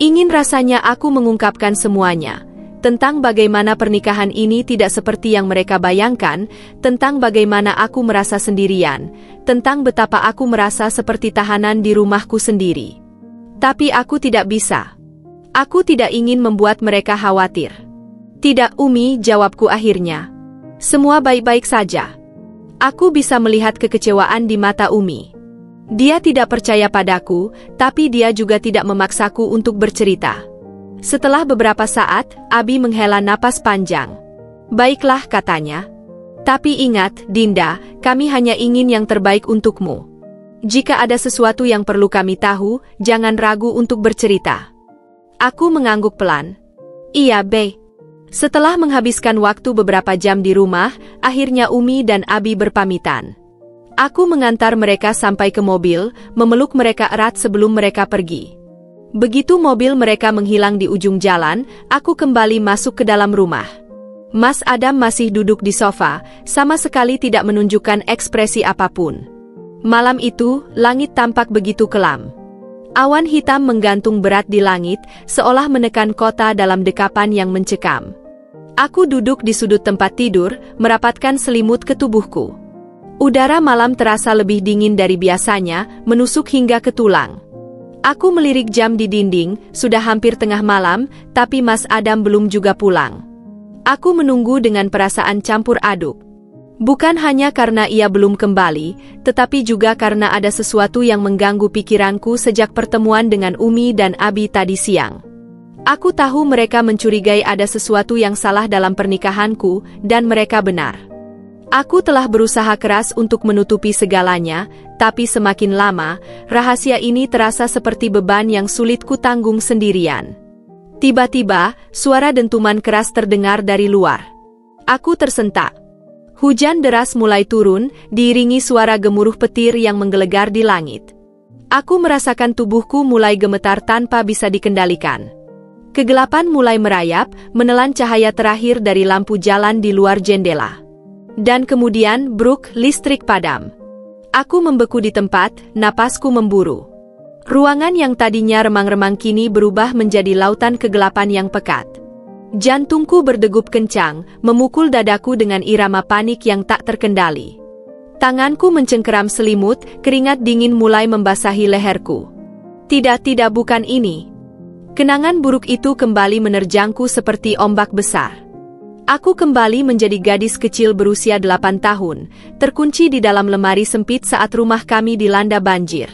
Ingin rasanya aku mengungkapkan semuanya. Tentang bagaimana pernikahan ini tidak seperti yang mereka bayangkan, tentang bagaimana aku merasa sendirian, tentang betapa aku merasa seperti tahanan di rumahku sendiri. Tapi aku tidak bisa. Aku tidak ingin membuat mereka khawatir. Tidak Umi, jawabku akhirnya. Semua baik-baik saja. Aku bisa melihat kekecewaan di mata Umi. Dia tidak percaya padaku, tapi dia juga tidak memaksaku untuk bercerita. Setelah beberapa saat, Abi menghela napas panjang. Baiklah, katanya. Tapi ingat, Dinda, kami hanya ingin yang terbaik untukmu. Jika ada sesuatu yang perlu kami tahu, jangan ragu untuk bercerita. Aku mengangguk pelan. Iya, Be. Setelah menghabiskan waktu beberapa jam di rumah, akhirnya Umi dan Abi berpamitan. Aku mengantar mereka sampai ke mobil, memeluk mereka erat sebelum mereka pergi. Begitu mobil mereka menghilang di ujung jalan, aku kembali masuk ke dalam rumah. Mas Adam masih duduk di sofa, sama sekali tidak menunjukkan ekspresi apapun. Malam itu, langit tampak begitu kelam. Awan hitam menggantung berat di langit, seolah menekan kota dalam dekapan yang mencekam. Aku duduk di sudut tempat tidur, merapatkan selimut ke tubuhku. Udara malam terasa lebih dingin dari biasanya, menusuk hingga ke tulang. Aku melirik jam di dinding, sudah hampir tengah malam, tapi Mas Adam belum juga pulang. Aku menunggu dengan perasaan campur aduk. Bukan hanya karena ia belum kembali, tetapi juga karena ada sesuatu yang mengganggu pikiranku sejak pertemuan dengan Umi dan Abi tadi siang. Aku tahu mereka mencurigai ada sesuatu yang salah dalam pernikahanku, dan mereka benar. Aku telah berusaha keras untuk menutupi segalanya, tapi semakin lama, rahasia ini terasa seperti beban yang sulit kutanggung sendirian. Tiba-tiba, suara dentuman keras terdengar dari luar. Aku tersentak. Hujan deras mulai turun, diiringi suara gemuruh petir yang menggelegar di langit. Aku merasakan tubuhku mulai gemetar tanpa bisa dikendalikan. Kegelapan mulai merayap, menelan cahaya terakhir dari lampu jalan di luar jendela. Dan kemudian, bruk, listrik padam. Aku membeku di tempat, napasku memburu. Ruangan yang tadinya remang-remang kini berubah menjadi lautan kegelapan yang pekat. Jantungku berdegup kencang, memukul dadaku dengan irama panik yang tak terkendali. Tanganku mencengkeram selimut, keringat dingin mulai membasahi leherku. Tidak, bukan ini. Kenangan buruk itu kembali menerjangku seperti ombak besar. Aku kembali menjadi gadis kecil berusia 8 tahun, terkunci di dalam lemari sempit saat rumah kami dilanda banjir.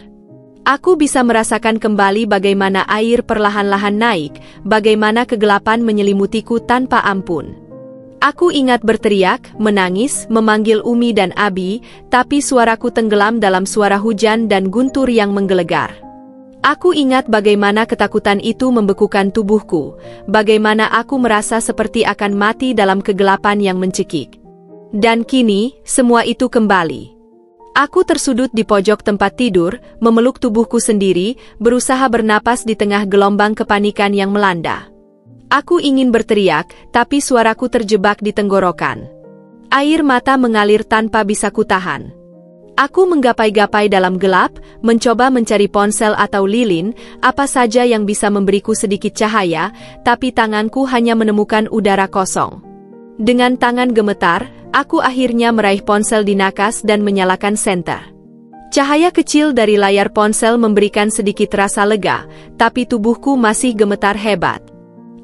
Aku bisa merasakan kembali bagaimana air perlahan-lahan naik, bagaimana kegelapan menyelimutiku tanpa ampun. Aku ingat berteriak, menangis, memanggil Umi dan Abi, tapi suaraku tenggelam dalam suara hujan dan guntur yang menggelegar. Aku ingat bagaimana ketakutan itu membekukan tubuhku, bagaimana aku merasa seperti akan mati dalam kegelapan yang mencekik. Dan kini, semua itu kembali. Aku tersudut di pojok tempat tidur, memeluk tubuhku sendiri, berusaha bernapas di tengah gelombang kepanikan yang melanda. Aku ingin berteriak, tapi suaraku terjebak di tenggorokan. Air mata mengalir tanpa bisa kutahan. Aku menggapai-gapai dalam gelap, mencoba mencari ponsel atau lilin, apa saja yang bisa memberiku sedikit cahaya, tapi tanganku hanya menemukan udara kosong. Dengan tangan gemetar, aku akhirnya meraih ponsel di nakas dan menyalakan senter. Cahaya kecil dari layar ponsel memberikan sedikit rasa lega, tapi tubuhku masih gemetar hebat.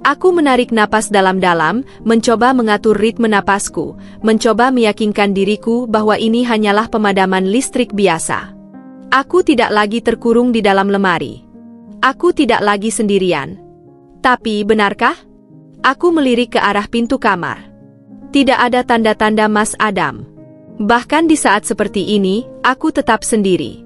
Aku menarik napas dalam-dalam, mencoba mengatur ritme napasku, mencoba meyakinkan diriku bahwa ini hanyalah pemadaman listrik biasa. Aku tidak lagi terkurung di dalam lemari. Aku tidak lagi sendirian. Tapi benarkah? Aku melirik ke arah pintu kamar. Tidak ada tanda-tanda Mas Adam. Bahkan di saat seperti ini, aku tetap sendiri.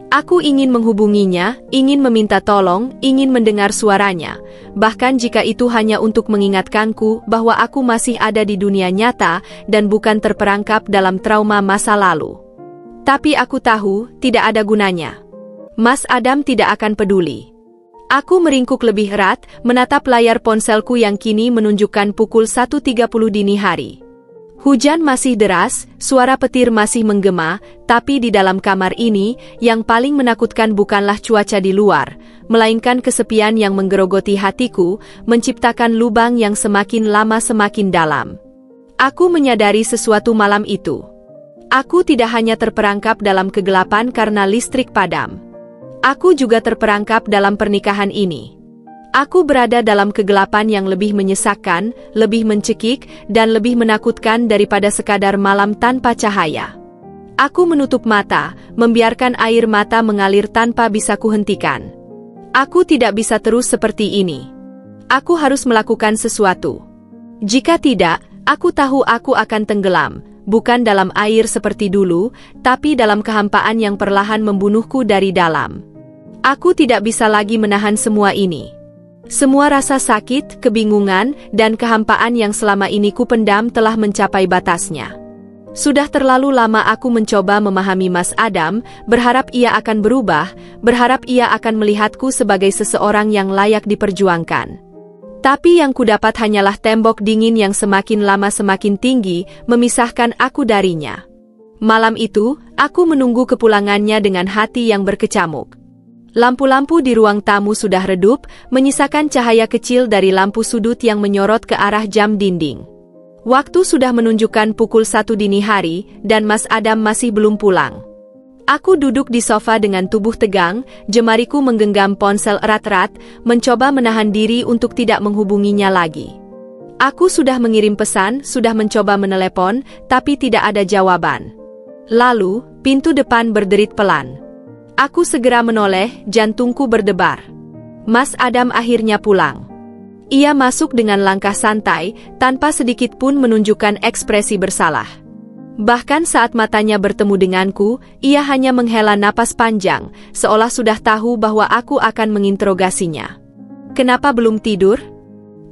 Aku ingin menghubunginya, ingin meminta tolong, ingin mendengar suaranya, bahkan jika itu hanya untuk mengingatkanku bahwa aku masih ada di dunia nyata dan bukan terperangkap dalam trauma masa lalu. Tapi aku tahu, tidak ada gunanya. Mas Adam tidak akan peduli. Aku meringkuk lebih erat, menatap layar ponselku yang kini menunjukkan pukul 1.30 dini hari. Hujan masih deras, suara petir masih menggema, tapi di dalam kamar ini, yang paling menakutkan bukanlah cuaca di luar, melainkan kesepian yang menggerogoti hatiku, menciptakan lubang yang semakin lama semakin dalam. Aku menyadari sesuatu malam itu. Aku tidak hanya terperangkap dalam kegelapan karena listrik padam. Aku juga terperangkap dalam pernikahan ini. Aku berada dalam kegelapan yang lebih menyesakkan, lebih mencekik, dan lebih menakutkan daripada sekadar malam tanpa cahaya. Aku menutup mata, membiarkan air mata mengalir tanpa bisa kuhentikan. Aku tidak bisa terus seperti ini. Aku harus melakukan sesuatu. Jika tidak, aku tahu aku akan tenggelam, bukan dalam air seperti dulu, tapi dalam kehampaan yang perlahan membunuhku dari dalam. Aku tidak bisa lagi menahan semua ini. Semua rasa sakit, kebingungan, dan kehampaan yang selama ini kupendam telah mencapai batasnya. Sudah terlalu lama aku mencoba memahami Mas Adam, berharap ia akan berubah, berharap ia akan melihatku sebagai seseorang yang layak diperjuangkan. Tapi yang kudapat hanyalah tembok dingin yang semakin lama semakin tinggi, memisahkan aku darinya. Malam itu, aku menunggu kepulangannya dengan hati yang berkecamuk. Lampu-lampu di ruang tamu sudah redup, menyisakan cahaya kecil dari lampu sudut yang menyorot ke arah jam dinding. Waktu sudah menunjukkan pukul 1 dini hari, dan Mas Adam masih belum pulang. Aku duduk di sofa dengan tubuh tegang, jemariku menggenggam ponsel erat-erat, mencoba menahan diri untuk tidak menghubunginya lagi. Aku sudah mengirim pesan, sudah mencoba menelepon, tapi tidak ada jawaban. Lalu, pintu depan berderit pelan. Aku segera menoleh, jantungku berdebar. Mas Adam akhirnya pulang. Ia masuk dengan langkah santai, tanpa sedikit pun menunjukkan ekspresi bersalah. Bahkan saat matanya bertemu denganku, ia hanya menghela napas panjang, seolah sudah tahu bahwa aku akan menginterogasinya. "Kenapa belum tidur?"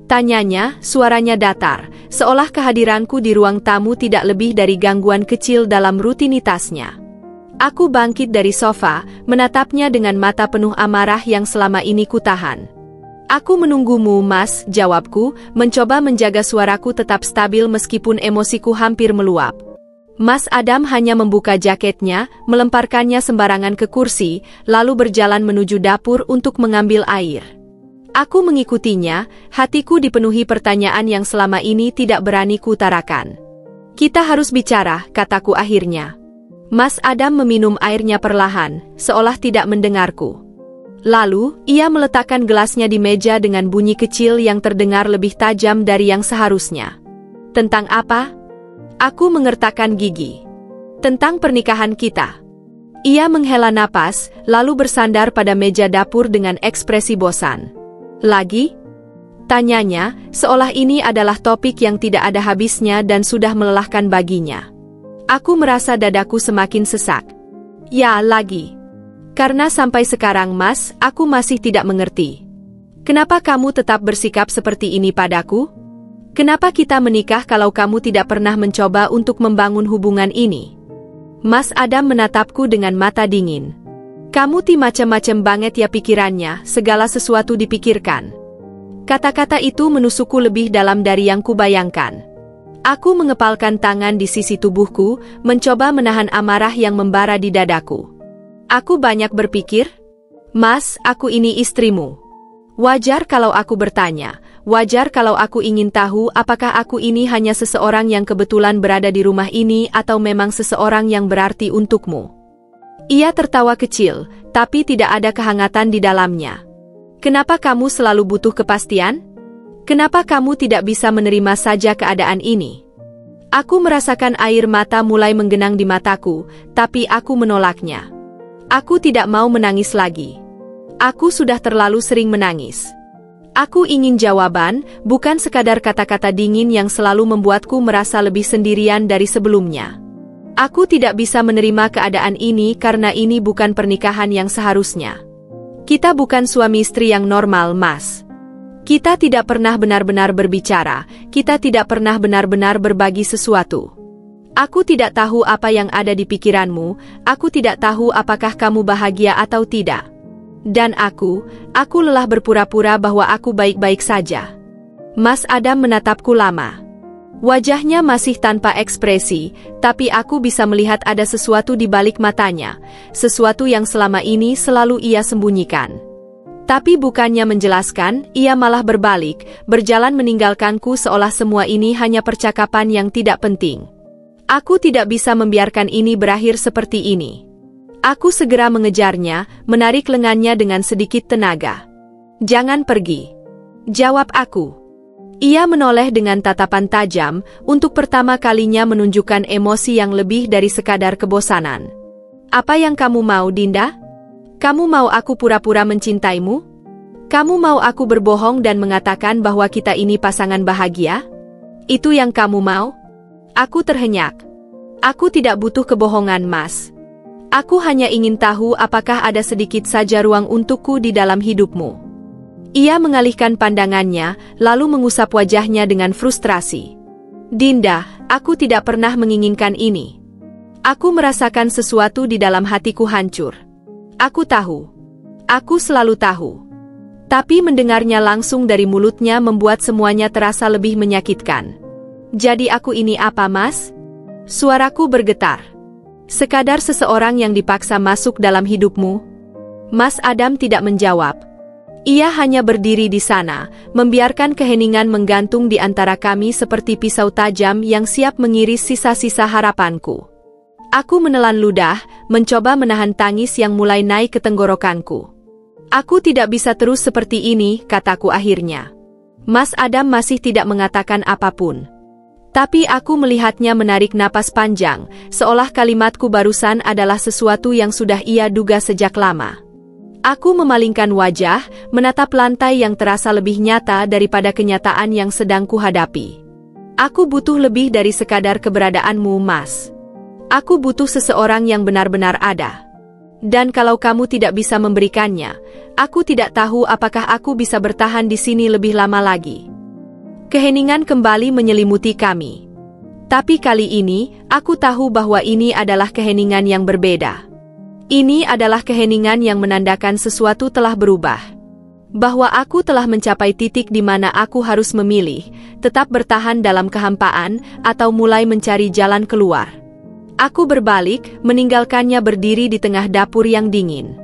tanyanya, suaranya datar, seolah kehadiranku di ruang tamu tidak lebih dari gangguan kecil dalam rutinitasnya. Aku bangkit dari sofa, menatapnya dengan mata penuh amarah yang selama ini kutahan. "Aku menunggumu, Mas," jawabku, mencoba menjaga suaraku tetap stabil meskipun emosiku hampir meluap. Mas Adam hanya membuka jaketnya, melemparkannya sembarangan ke kursi, lalu berjalan menuju dapur untuk mengambil air. Aku mengikutinya, hatiku dipenuhi pertanyaan yang selama ini tidak berani kutarakan. "Kita harus bicara," kataku akhirnya. Mas Adam meminum airnya perlahan, seolah tidak mendengarku. Lalu, ia meletakkan gelasnya di meja dengan bunyi kecil yang terdengar lebih tajam dari yang seharusnya. "Tentang apa?" Aku mengertakkan gigi. "Tentang pernikahan kita." Ia menghela napas, lalu bersandar pada meja dapur dengan ekspresi bosan. "Lagi?" tanyanya, seolah ini adalah topik yang tidak ada habisnya dan sudah melelahkan baginya. Aku merasa dadaku semakin sesak. "Ya, lagi. Karena sampai sekarang, Mas, aku masih tidak mengerti. Kenapa kamu tetap bersikap seperti ini padaku? Kenapa kita menikah kalau kamu tidak pernah mencoba untuk membangun hubungan ini?" Mas Adam menatapku dengan mata dingin. "Kamu macem-macem banget ya pikirannya, segala sesuatu dipikirkan." Kata-kata itu menusukku lebih dalam dari yang kubayangkan. Aku mengepalkan tangan di sisi tubuhku, mencoba menahan amarah yang membara di dadaku. Aku banyak berpikir, "Mas, aku ini istrimu. Wajar kalau aku bertanya, wajar kalau aku ingin tahu apakah aku ini hanya seseorang yang kebetulan berada di rumah ini atau memang seseorang yang berarti untukmu." Ia tertawa kecil, tapi tidak ada kehangatan di dalamnya. "Kenapa kamu selalu butuh kepastian? Kenapa kamu tidak bisa menerima saja keadaan ini?" Aku merasakan air mata mulai menggenang di mataku, tapi aku menolaknya. Aku tidak mau menangis lagi. Aku sudah terlalu sering menangis. Aku ingin jawaban, bukan sekadar kata-kata dingin yang selalu membuatku merasa lebih sendirian dari sebelumnya. Aku tidak bisa menerima keadaan ini karena ini bukan pernikahan yang seharusnya. Kita bukan suami istri yang normal, Mas. Kita tidak pernah benar-benar berbicara, kita tidak pernah benar-benar berbagi sesuatu. Aku tidak tahu apa yang ada di pikiranmu, aku tidak tahu apakah kamu bahagia atau tidak. Dan aku lelah berpura-pura bahwa aku baik-baik saja. Mas Adam menatapku lama. Wajahnya masih tanpa ekspresi, tapi aku bisa melihat ada sesuatu di balik matanya, sesuatu yang selama ini selalu ia sembunyikan. Tapi bukannya menjelaskan, ia malah berbalik, berjalan meninggalkanku seolah semua ini hanya percakapan yang tidak penting. Aku tidak bisa membiarkan ini berakhir seperti ini. Aku segera mengejarnya, menarik lengannya dengan sedikit tenaga. "Jangan pergi. Jawab aku." Ia menoleh dengan tatapan tajam, untuk pertama kalinya menunjukkan emosi yang lebih dari sekadar kebosanan. "Apa yang kamu mau, Dinda? Kamu mau aku pura-pura mencintaimu? Kamu mau aku berbohong dan mengatakan bahwa kita ini pasangan bahagia? Itu yang kamu mau?" Aku terhenyak. "Aku tidak butuh kebohongan, Mas. Aku hanya ingin tahu apakah ada sedikit saja ruang untukku di dalam hidupmu." Ia mengalihkan pandangannya, lalu mengusap wajahnya dengan frustrasi. "Dinda, aku tidak pernah menginginkan ini. Aku merasakan sesuatu di dalam hatiku hancur. Aku tahu. Aku selalu tahu." Tapi mendengarnya langsung dari mulutnya membuat semuanya terasa lebih menyakitkan. "Jadi aku ini apa, Mas?" Suaraku bergetar. "Sekadar seseorang yang dipaksa masuk dalam hidupmu?" Mas Adam tidak menjawab. Ia hanya berdiri di sana, membiarkan keheningan menggantung di antara kami seperti pisau tajam yang siap mengiris sisa-sisa harapanku. Aku menelan ludah, mencoba menahan tangis yang mulai naik ke tenggorokanku. "Aku tidak bisa terus seperti ini," kataku akhirnya. Mas Adam masih tidak mengatakan apapun. Tapi aku melihatnya menarik napas panjang, seolah kalimatku barusan adalah sesuatu yang sudah ia duga sejak lama. Aku memalingkan wajah, menatap lantai yang terasa lebih nyata daripada kenyataan yang sedang kuhadapi. "Aku butuh lebih dari sekadar keberadaanmu, Mas. Aku butuh seseorang yang benar-benar ada. Dan kalau kamu tidak bisa memberikannya, aku tidak tahu apakah aku bisa bertahan di sini lebih lama lagi." Keheningan kembali menyelimuti kami. Tapi kali ini, aku tahu bahwa ini adalah keheningan yang berbeda. Ini adalah keheningan yang menandakan sesuatu telah berubah. Bahwa aku telah mencapai titik di mana aku harus memilih, tetap bertahan dalam kehampaan, atau mulai mencari jalan keluar. Aku berbalik, meninggalkannya berdiri di tengah dapur yang dingin.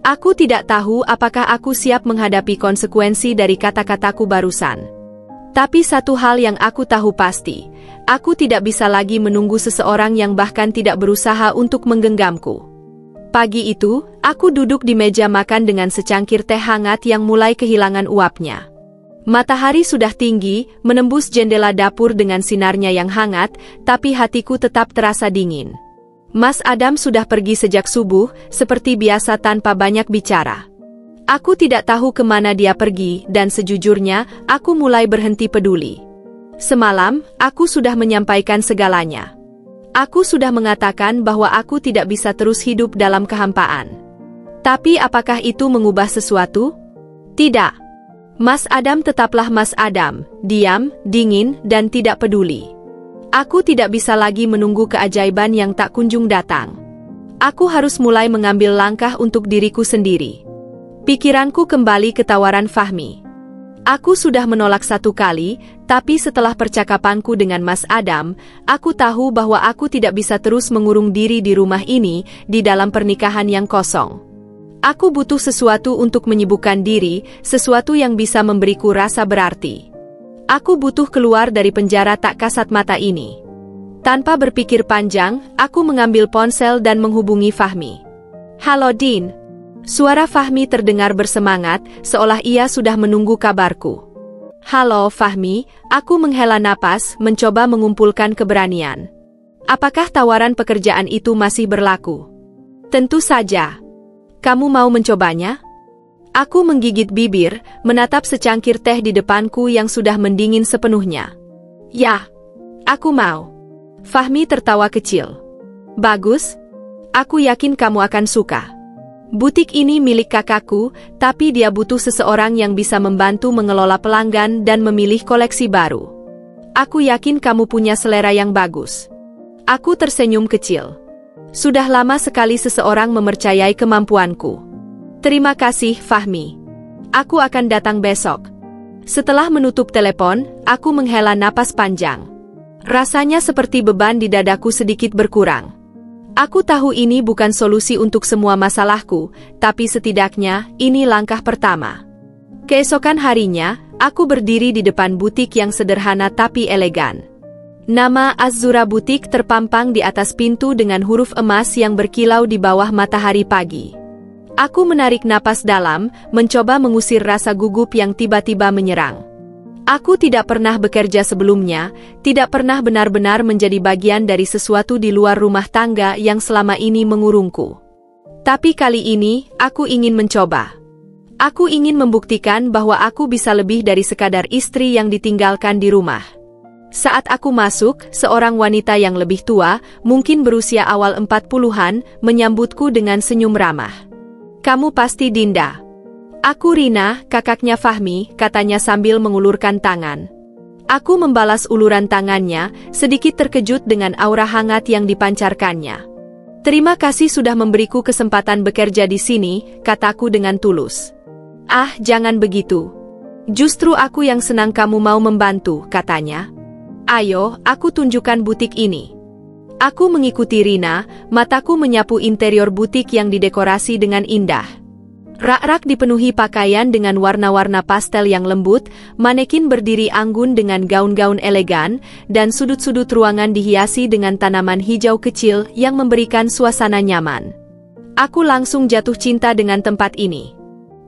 Aku tidak tahu apakah aku siap menghadapi konsekuensi dari kata-kataku barusan. Tapi satu hal yang aku tahu pasti, aku tidak bisa lagi menunggu seseorang yang bahkan tidak berusaha untuk menggenggamku. Pagi itu, aku duduk di meja makan dengan secangkir teh hangat yang mulai kehilangan uapnya. Matahari sudah tinggi, menembus jendela dapur dengan sinarnya yang hangat, tapi hatiku tetap terasa dingin. Mas Adam sudah pergi sejak subuh, seperti biasa tanpa banyak bicara. Aku tidak tahu kemana dia pergi, dan sejujurnya, aku mulai berhenti peduli. Semalam, aku sudah menyampaikan segalanya. Aku sudah mengatakan bahwa aku tidak bisa terus hidup dalam kehampaan. Tapi apakah itu mengubah sesuatu? Tidak. Mas Adam tetaplah Mas Adam, diam, dingin, dan tidak peduli. Aku tidak bisa lagi menunggu keajaiban yang tak kunjung datang. Aku harus mulai mengambil langkah untuk diriku sendiri. Pikiranku kembali ke tawaran Fahmi. Aku sudah menolak 1 kali, tapi setelah percakapanku dengan Mas Adam, aku tahu bahwa aku tidak bisa terus mengurung diri di rumah ini, di dalam pernikahan yang kosong. Aku butuh sesuatu untuk menyibukkan diri, sesuatu yang bisa memberiku rasa berarti. Aku butuh keluar dari penjara tak kasat mata ini. Tanpa berpikir panjang, aku mengambil ponsel dan menghubungi Fahmi. Halo Din. Suara Fahmi terdengar bersemangat, seolah ia sudah menunggu kabarku. Halo Fahmi, aku menghela napas, mencoba mengumpulkan keberanian. Apakah tawaran pekerjaan itu masih berlaku? Tentu saja. Kamu mau mencobanya? Aku menggigit bibir, menatap secangkir teh di depanku yang sudah mendingin sepenuhnya. Ya, aku mau. Fahmi tertawa kecil. Bagus. Aku yakin kamu akan suka. Butik ini milik kakakku, tapi dia butuh seseorang yang bisa membantu mengelola pelanggan dan memilih koleksi baru. Aku yakin kamu punya selera yang bagus. Aku tersenyum kecil. Sudah lama sekali seseorang mempercayai kemampuanku. Terima kasih, Fahmi. Aku akan datang besok. Setelah menutup telepon, aku menghela napas panjang. Rasanya seperti beban di dadaku sedikit berkurang. Aku tahu ini bukan solusi untuk semua masalahku, tapi setidaknya ini langkah pertama. Keesokan harinya, aku berdiri di depan butik yang sederhana tapi elegan. Nama Azura Butik terpampang di atas pintu dengan huruf emas yang berkilau di bawah matahari pagi. Aku menarik napas dalam, mencoba mengusir rasa gugup yang tiba-tiba menyerang. Aku tidak pernah bekerja sebelumnya, tidak pernah benar-benar menjadi bagian dari sesuatu di luar rumah tangga yang selama ini mengurungku. Tapi kali ini, aku ingin mencoba. Aku ingin membuktikan bahwa aku bisa lebih dari sekadar istri yang ditinggalkan di rumah. Saat aku masuk, seorang wanita yang lebih tua, mungkin berusia awal 40-an, menyambutku dengan senyum ramah. Kamu pasti Dinda. Aku Rina, kakaknya Fahmi, katanya sambil mengulurkan tangan. Aku membalas uluran tangannya, sedikit terkejut dengan aura hangat yang dipancarkannya. Terima kasih sudah memberiku kesempatan bekerja di sini, kataku dengan tulus. Ah, jangan begitu. Justru aku yang senang kamu mau membantu, katanya. Ayo, aku tunjukkan butik ini. Aku mengikuti Rina, mataku menyapu interior butik yang didekorasi dengan indah. Rak-rak dipenuhi pakaian dengan warna-warna pastel yang lembut, manekin berdiri anggun dengan gaun-gaun elegan, dan sudut-sudut ruangan dihiasi dengan tanaman hijau kecil yang memberikan suasana nyaman. Aku langsung jatuh cinta dengan tempat ini.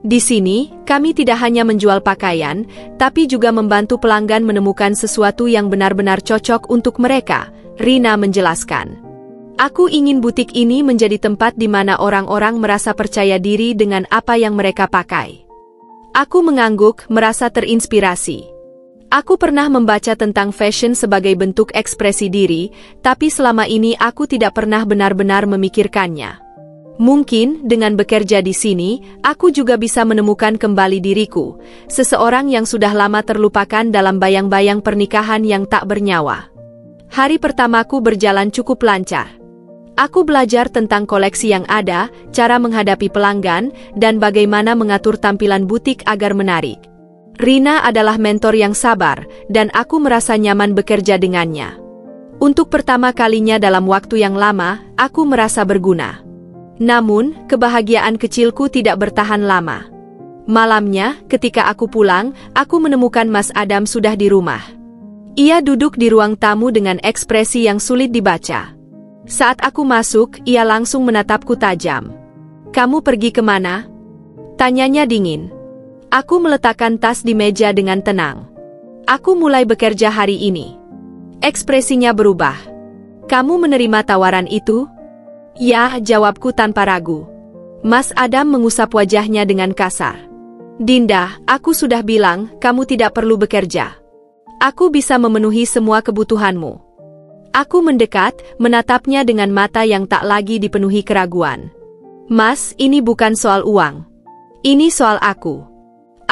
Di sini, kami tidak hanya menjual pakaian, tapi juga membantu pelanggan menemukan sesuatu yang benar-benar cocok untuk mereka, Rina menjelaskan. Aku ingin butik ini menjadi tempat di mana orang-orang merasa percaya diri dengan apa yang mereka pakai. Aku mengangguk, merasa terinspirasi. Aku pernah membaca tentang fashion sebagai bentuk ekspresi diri, tapi selama ini aku tidak pernah benar-benar memikirkannya. Mungkin, dengan bekerja di sini, aku juga bisa menemukan kembali diriku, seseorang yang sudah lama terlupakan dalam bayang-bayang pernikahan yang tak bernyawa. Hari pertamaku berjalan cukup lancar. Aku belajar tentang koleksi yang ada, cara menghadapi pelanggan, dan bagaimana mengatur tampilan butik agar menarik. Rina adalah mentor yang sabar, dan aku merasa nyaman bekerja dengannya. Untuk pertama kalinya dalam waktu yang lama, aku merasa berguna. Namun, kebahagiaan kecilku tidak bertahan lama. Malamnya, ketika aku pulang, aku menemukan Mas Adam sudah di rumah. Ia duduk di ruang tamu dengan ekspresi yang sulit dibaca. Saat aku masuk, ia langsung menatapku tajam. Kamu pergi kemana? Tanyanya dingin. Aku meletakkan tas di meja dengan tenang. Aku mulai bekerja hari ini. Ekspresinya berubah. Kamu menerima tawaran itu? Ya, jawabku tanpa ragu. Mas Adam mengusap wajahnya dengan kasar. Dinda, aku sudah bilang, kamu tidak perlu bekerja. Aku bisa memenuhi semua kebutuhanmu. Aku mendekat, menatapnya dengan mata yang tak lagi dipenuhi keraguan. Mas, ini bukan soal uang. Ini soal aku.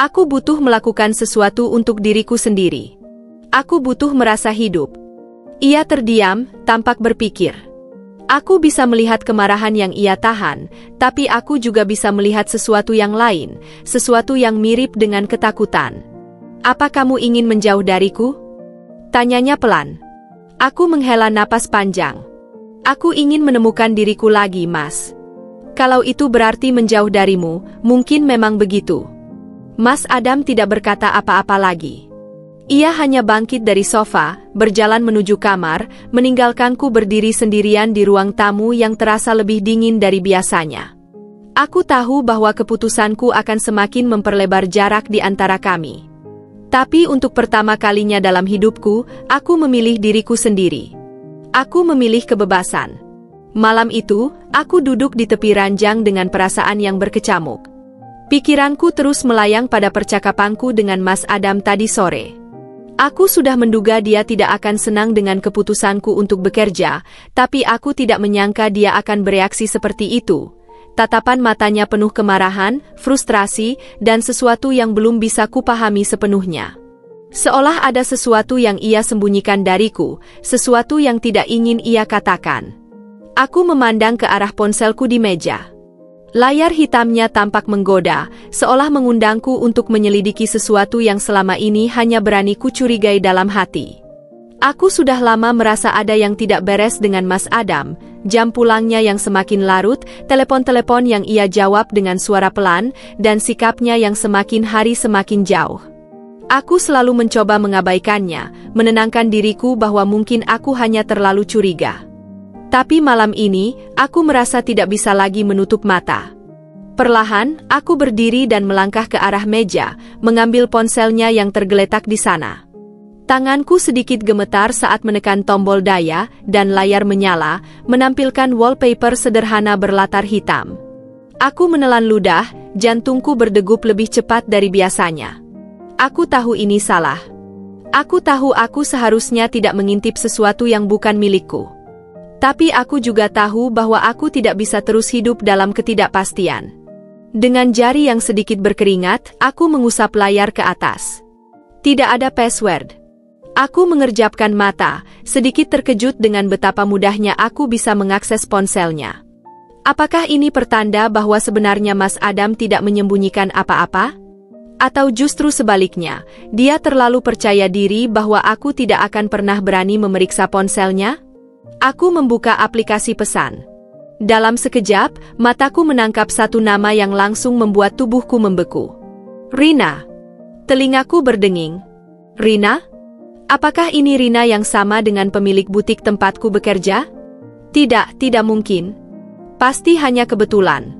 Aku butuh melakukan sesuatu untuk diriku sendiri. Aku butuh merasa hidup. Ia terdiam, tampak berpikir. Aku bisa melihat kemarahan yang ia tahan, tapi aku juga bisa melihat sesuatu yang lain, sesuatu yang mirip dengan ketakutan. Apa kamu ingin menjauh dariku? Tanyanya pelan. Aku menghela napas panjang. Aku ingin menemukan diriku lagi, Mas. Kalau itu berarti menjauh darimu, mungkin memang begitu. Mas Adam tidak berkata apa-apa lagi. Ia hanya bangkit dari sofa, berjalan menuju kamar, meninggalkanku berdiri sendirian di ruang tamu yang terasa lebih dingin dari biasanya. Aku tahu bahwa keputusanku akan semakin memperlebar jarak di antara kami. Tapi untuk pertama kalinya dalam hidupku, aku memilih diriku sendiri. Aku memilih kebebasan. Malam itu, aku duduk di tepi ranjang dengan perasaan yang berkecamuk. Pikiranku terus melayang pada percakapanku dengan Mas Adam tadi sore. Aku sudah menduga dia tidak akan senang dengan keputusanku untuk bekerja, tapi aku tidak menyangka dia akan bereaksi seperti itu. Tatapan matanya penuh kemarahan, frustrasi, dan sesuatu yang belum bisa kupahami sepenuhnya. Seolah ada sesuatu yang ia sembunyikan dariku, sesuatu yang tidak ingin ia katakan. Aku memandang ke arah ponselku di meja. Layar hitamnya tampak menggoda, seolah mengundangku untuk menyelidiki sesuatu yang selama ini hanya berani kucurigai dalam hati. Aku sudah lama merasa ada yang tidak beres dengan Mas Adam, jam pulangnya yang semakin larut, telepon-telepon yang ia jawab dengan suara pelan, dan sikapnya yang semakin hari semakin jauh. Aku selalu mencoba mengabaikannya, menenangkan diriku bahwa mungkin aku hanya terlalu curiga. Tapi malam ini, aku merasa tidak bisa lagi menutup mata. Perlahan, aku berdiri dan melangkah ke arah meja, mengambil ponselnya yang tergeletak di sana. Tanganku sedikit gemetar saat menekan tombol daya, dan layar menyala, menampilkan wallpaper sederhana berlatar hitam. Aku menelan ludah, jantungku berdegup lebih cepat dari biasanya. Aku tahu ini salah. Aku tahu aku seharusnya tidak mengintip sesuatu yang bukan milikku. Tapi aku juga tahu bahwa aku tidak bisa terus hidup dalam ketidakpastian. Dengan jari yang sedikit berkeringat, aku mengusap layar ke atas. Tidak ada password. Aku mengerjapkan mata, sedikit terkejut dengan betapa mudahnya aku bisa mengakses ponselnya. Apakah ini pertanda bahwa sebenarnya Mas Adam tidak menyembunyikan apa-apa? Atau justru sebaliknya, dia terlalu percaya diri bahwa aku tidak akan pernah berani memeriksa ponselnya? Aku membuka aplikasi pesan. Dalam sekejap, mataku menangkap satu nama yang langsung membuat tubuhku membeku. Rina. Telingaku berdenging. Rina? Apakah ini Rina yang sama dengan pemilik butik tempatku bekerja? Tidak mungkin. Pasti hanya kebetulan.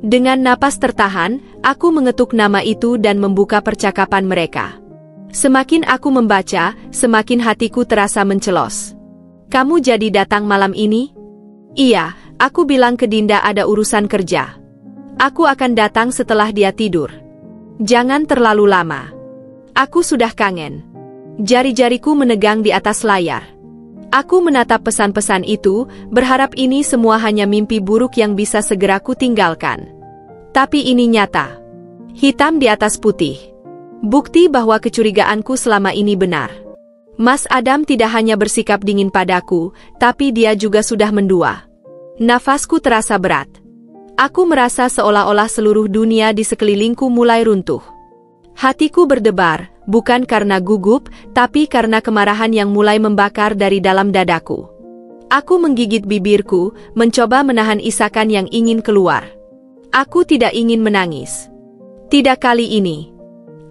Dengan napas tertahan, aku mengetuk nama itu dan membuka percakapan mereka. Semakin aku membaca, semakin hatiku terasa mencelos. Kamu jadi datang malam ini? Iya, aku bilang ke Dinda ada urusan kerja. Aku akan datang setelah dia tidur. Jangan terlalu lama. Aku sudah kangen. Jari-jariku menegang di atas layar. Aku menatap pesan-pesan itu, berharap ini semua hanya mimpi buruk yang bisa segera kutinggalkan. Tapi ini nyata. Hitam di atas putih. Bukti bahwa kecurigaanku selama ini benar. Mas Adam tidak hanya bersikap dingin padaku, tapi dia juga sudah mendua. Nafasku terasa berat. Aku merasa seolah-olah seluruh dunia di sekelilingku mulai runtuh. Hatiku berdebar, bukan karena gugup, tapi karena kemarahan yang mulai membakar dari dalam dadaku. Aku menggigit bibirku, mencoba menahan isakan yang ingin keluar. Aku tidak ingin menangis. Tidak kali ini.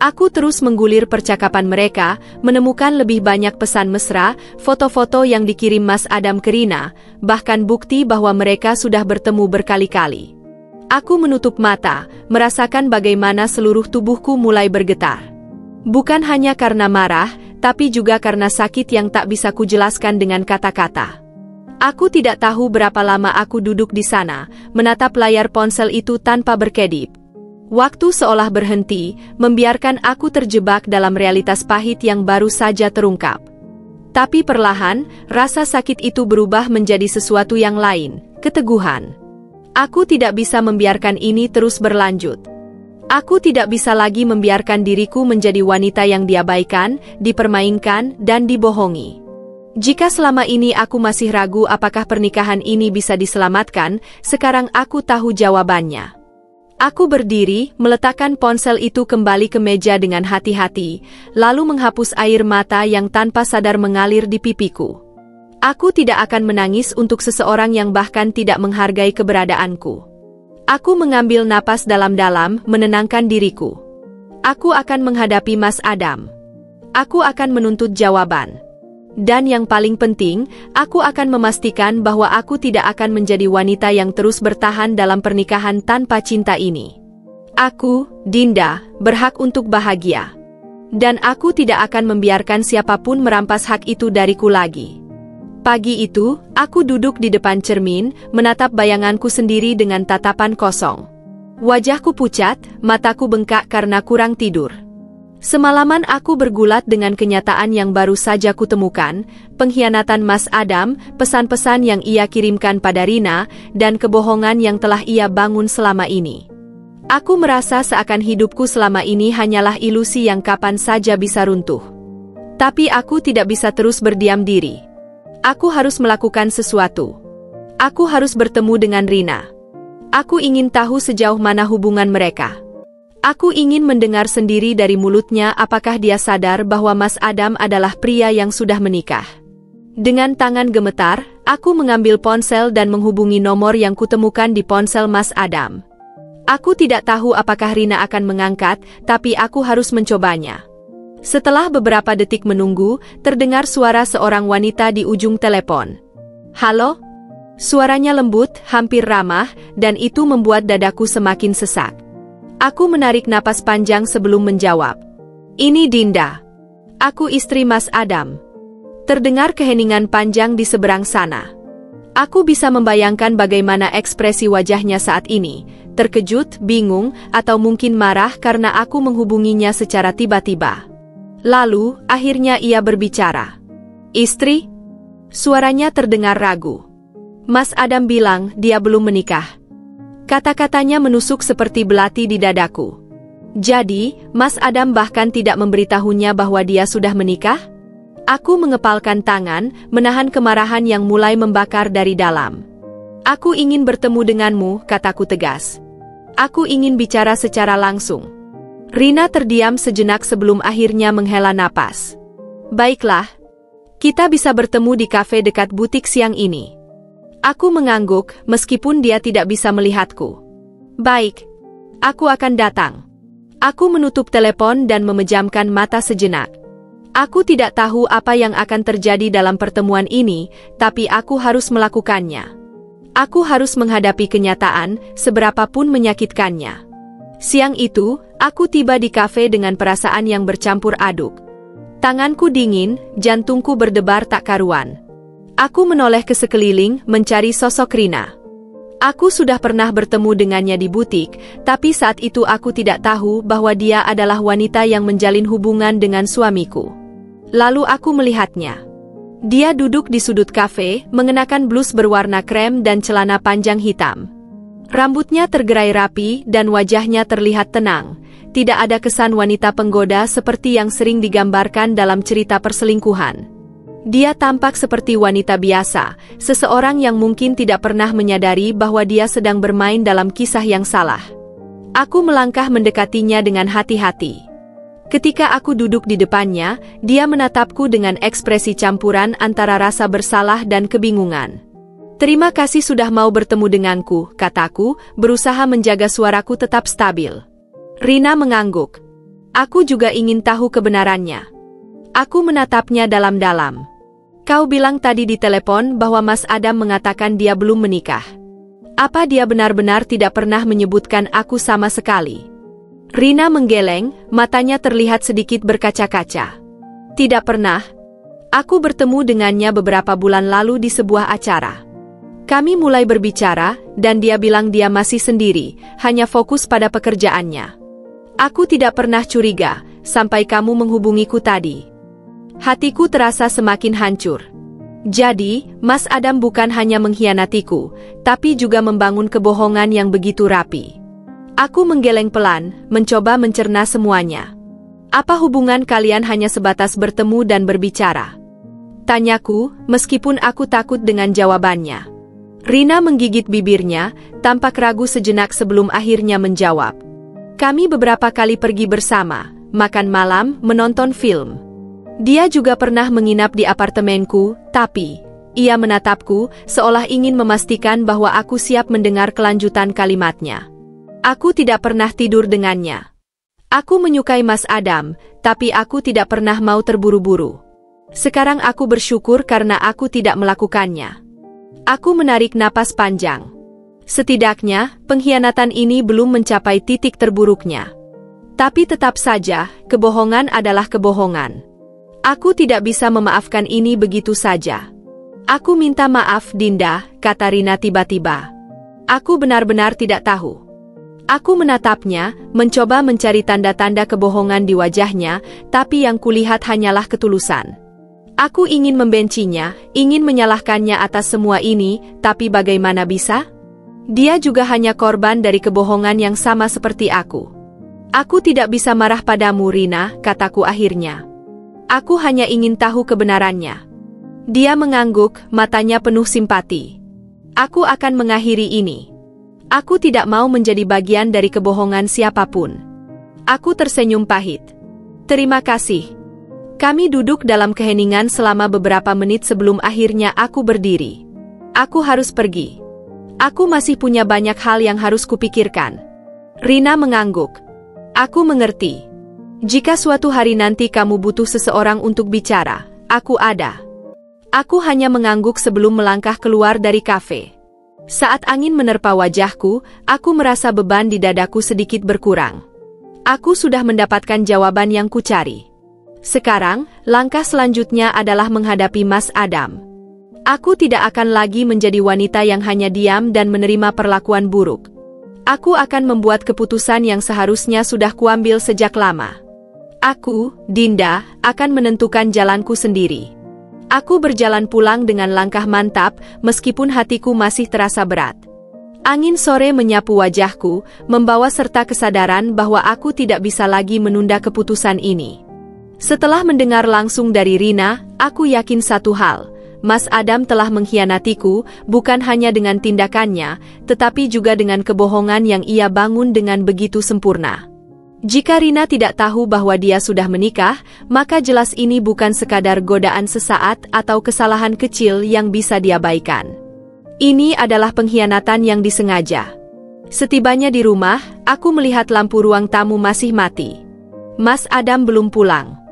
Aku terus menggulir percakapan mereka, menemukan lebih banyak pesan mesra, foto-foto yang dikirim Mas Adam ke Rina, bahkan bukti bahwa mereka sudah bertemu berkali-kali. Aku menutup mata, merasakan bagaimana seluruh tubuhku mulai bergetar. Bukan hanya karena marah, tapi juga karena sakit yang tak bisa kujelaskan dengan kata-kata. Aku tidak tahu berapa lama aku duduk di sana, menatap layar ponsel itu tanpa berkedip. Waktu seolah berhenti, membiarkan aku terjebak dalam realitas pahit yang baru saja terungkap. Tapi perlahan, rasa sakit itu berubah menjadi sesuatu yang lain, keteguhan. Aku tidak bisa membiarkan ini terus berlanjut. Aku tidak bisa lagi membiarkan diriku menjadi wanita yang diabaikan, dipermainkan, dan dibohongi. Jika selama ini aku masih ragu apakah pernikahan ini bisa diselamatkan, sekarang aku tahu jawabannya. Aku berdiri, meletakkan ponsel itu kembali ke meja dengan hati-hati, lalu menghapus air mata yang tanpa sadar mengalir di pipiku. Aku tidak akan menangis untuk seseorang yang bahkan tidak menghargai keberadaanku. Aku mengambil napas dalam-dalam, menenangkan diriku. Aku akan menghadapi Mas Adam. Aku akan menuntut jawaban. Dan yang paling penting, aku akan memastikan bahwa aku tidak akan menjadi wanita yang terus bertahan dalam pernikahan tanpa cinta ini. Aku, Dinda, berhak untuk bahagia. Dan aku tidak akan membiarkan siapapun merampas hak itu dariku lagi. Pagi itu, aku duduk di depan cermin, menatap bayanganku sendiri dengan tatapan kosong. Wajahku pucat, mataku bengkak karena kurang tidur. Semalaman aku bergulat dengan kenyataan yang baru saja kutemukan, pengkhianatan Mas Adam, pesan-pesan yang ia kirimkan pada Rina, dan kebohongan yang telah ia bangun selama ini. Aku merasa seakan hidupku selama ini hanyalah ilusi yang kapan saja bisa runtuh. Tapi aku tidak bisa terus berdiam diri. Aku harus melakukan sesuatu. Aku harus bertemu dengan Rina. Aku ingin tahu sejauh mana hubungan mereka. Aku ingin mendengar sendiri dari mulutnya apakah dia sadar bahwa Mas Adam adalah pria yang sudah menikah. Dengan tangan gemetar, aku mengambil ponsel dan menghubungi nomor yang kutemukan di ponsel Mas Adam. Aku tidak tahu apakah Rina akan mengangkat, tapi aku harus mencobanya. Setelah beberapa detik menunggu, terdengar suara seorang wanita di ujung telepon. "Halo?" Suaranya lembut, hampir ramah, dan itu membuat dadaku semakin sesak. Aku menarik napas panjang sebelum menjawab. "Ini Dinda. Aku istri Mas Adam." Terdengar keheningan panjang di seberang sana. Aku bisa membayangkan bagaimana ekspresi wajahnya saat ini, terkejut, bingung, atau mungkin marah karena aku menghubunginya secara tiba-tiba. Lalu, akhirnya ia berbicara. "Istri?" Suaranya terdengar ragu. "Mas Adam bilang dia belum menikah." Kata-katanya menusuk seperti belati di dadaku. Jadi, Mas Adam bahkan tidak memberitahunya bahwa dia sudah menikah? Aku mengepalkan tangan, menahan kemarahan yang mulai membakar dari dalam. "Aku ingin bertemu denganmu," kataku tegas. "Aku ingin bicara secara langsung." Rina terdiam sejenak sebelum akhirnya menghela napas. "Baiklah. Kita bisa bertemu di kafe dekat butik siang ini." Aku mengangguk, meskipun dia tidak bisa melihatku. "Baik. Aku akan datang." Aku menutup telepon dan memejamkan mata sejenak. Aku tidak tahu apa yang akan terjadi dalam pertemuan ini, tapi aku harus melakukannya. Aku harus menghadapi kenyataan, seberapapun menyakitkannya. Siang itu, aku tiba di kafe dengan perasaan yang bercampur aduk. Tanganku dingin, jantungku berdebar tak karuan. Aku menoleh ke sekeliling, mencari sosok Rina. Aku sudah pernah bertemu dengannya di butik, tapi saat itu aku tidak tahu bahwa dia adalah wanita yang menjalin hubungan dengan suamiku. Lalu aku melihatnya. Dia duduk di sudut kafe, mengenakan blus berwarna krem dan celana panjang hitam. Rambutnya tergerai rapi dan wajahnya terlihat tenang. Tidak ada kesan wanita penggoda seperti yang sering digambarkan dalam cerita perselingkuhan. Dia tampak seperti wanita biasa, seseorang yang mungkin tidak pernah menyadari bahwa dia sedang bermain dalam kisah yang salah. Aku melangkah mendekatinya dengan hati-hati. Ketika aku duduk di depannya, dia menatapku dengan ekspresi campuran antara rasa bersalah dan kebingungan. "Terima kasih sudah mau bertemu denganku," kataku, berusaha menjaga suaraku tetap stabil. Rina mengangguk. "Aku juga ingin tahu kebenarannya." Aku menatapnya dalam-dalam. "Kau bilang tadi di telepon bahwa Mas Adam mengatakan dia belum menikah. Apa dia benar-benar tidak pernah menyebutkan aku sama sekali?" Rina menggeleng, matanya terlihat sedikit berkaca-kaca. "Tidak pernah. Aku bertemu dengannya beberapa bulan lalu di sebuah acara. Kami mulai berbicara, dan dia bilang dia masih sendiri, hanya fokus pada pekerjaannya. Aku tidak pernah curiga, sampai kamu menghubungiku tadi." Hatiku terasa semakin hancur. Jadi, Mas Adam bukan hanya mengkhianatiku, tapi juga membangun kebohongan yang begitu rapi. Aku menggeleng pelan, mencoba mencerna semuanya. "Apa hubungan kalian hanya sebatas bertemu dan berbicara?" Tanyaku, meskipun aku takut dengan jawabannya. Rina menggigit bibirnya, tampak ragu sejenak sebelum akhirnya menjawab. Kami beberapa kali pergi bersama, makan malam, menonton film. Dia juga pernah menginap di apartemenku, tapi ia menatapku, seolah ingin memastikan bahwa aku siap mendengar kelanjutan kalimatnya. Aku tidak pernah tidur dengannya. Aku menyukai Mas Adam, tapi aku tidak pernah mau terburu-buru. Sekarang aku bersyukur karena aku tidak melakukannya. Aku menarik napas panjang. Setidaknya, pengkhianatan ini belum mencapai titik terburuknya. Tapi tetap saja, kebohongan adalah kebohongan. Aku tidak bisa memaafkan ini begitu saja. Aku minta maaf, Dinda, kata Rina tiba-tiba. Aku benar-benar tidak tahu. Aku menatapnya, mencoba mencari tanda-tanda kebohongan di wajahnya, tapi yang kulihat hanyalah ketulusan. Aku ingin membencinya, ingin menyalahkannya atas semua ini, tapi bagaimana bisa? Dia juga hanya korban dari kebohongan yang sama seperti aku. Aku tidak bisa marah padamu, Rina, kataku akhirnya. Aku hanya ingin tahu kebenarannya. Dia mengangguk, matanya penuh simpati. Aku akan mengakhiri ini. Aku tidak mau menjadi bagian dari kebohongan siapapun. Aku tersenyum pahit. Terima kasih. Kami duduk dalam keheningan selama beberapa menit sebelum akhirnya aku berdiri. Aku harus pergi. Aku masih punya banyak hal yang harus kupikirkan. Rina mengangguk. Aku mengerti. Jika suatu hari nanti kamu butuh seseorang untuk bicara, aku ada. Aku hanya mengangguk sebelum melangkah keluar dari kafe. Saat angin menerpa wajahku, aku merasa beban di dadaku sedikit berkurang. Aku sudah mendapatkan jawaban yang kucari. Sekarang, langkah selanjutnya adalah menghadapi Mas Adam. Aku tidak akan lagi menjadi wanita yang hanya diam dan menerima perlakuan buruk. Aku akan membuat keputusan yang seharusnya sudah kuambil sejak lama. Aku, Dinda, akan menentukan jalanku sendiri. Aku berjalan pulang dengan langkah mantap, meskipun hatiku masih terasa berat. Angin sore menyapu wajahku, membawa serta kesadaran bahwa aku tidak bisa lagi menunda keputusan ini. Setelah mendengar langsung dari Rina, aku yakin satu hal. Mas Adam telah mengkhianatiku, bukan hanya dengan tindakannya, tetapi juga dengan kebohongan yang ia bangun dengan begitu sempurna. Jika Rina tidak tahu bahwa dia sudah menikah, maka jelas ini bukan sekadar godaan sesaat atau kesalahan kecil yang bisa diabaikan. Ini adalah pengkhianatan yang disengaja. Setibanya di rumah, aku melihat lampu ruang tamu masih mati. Mas Adam belum pulang.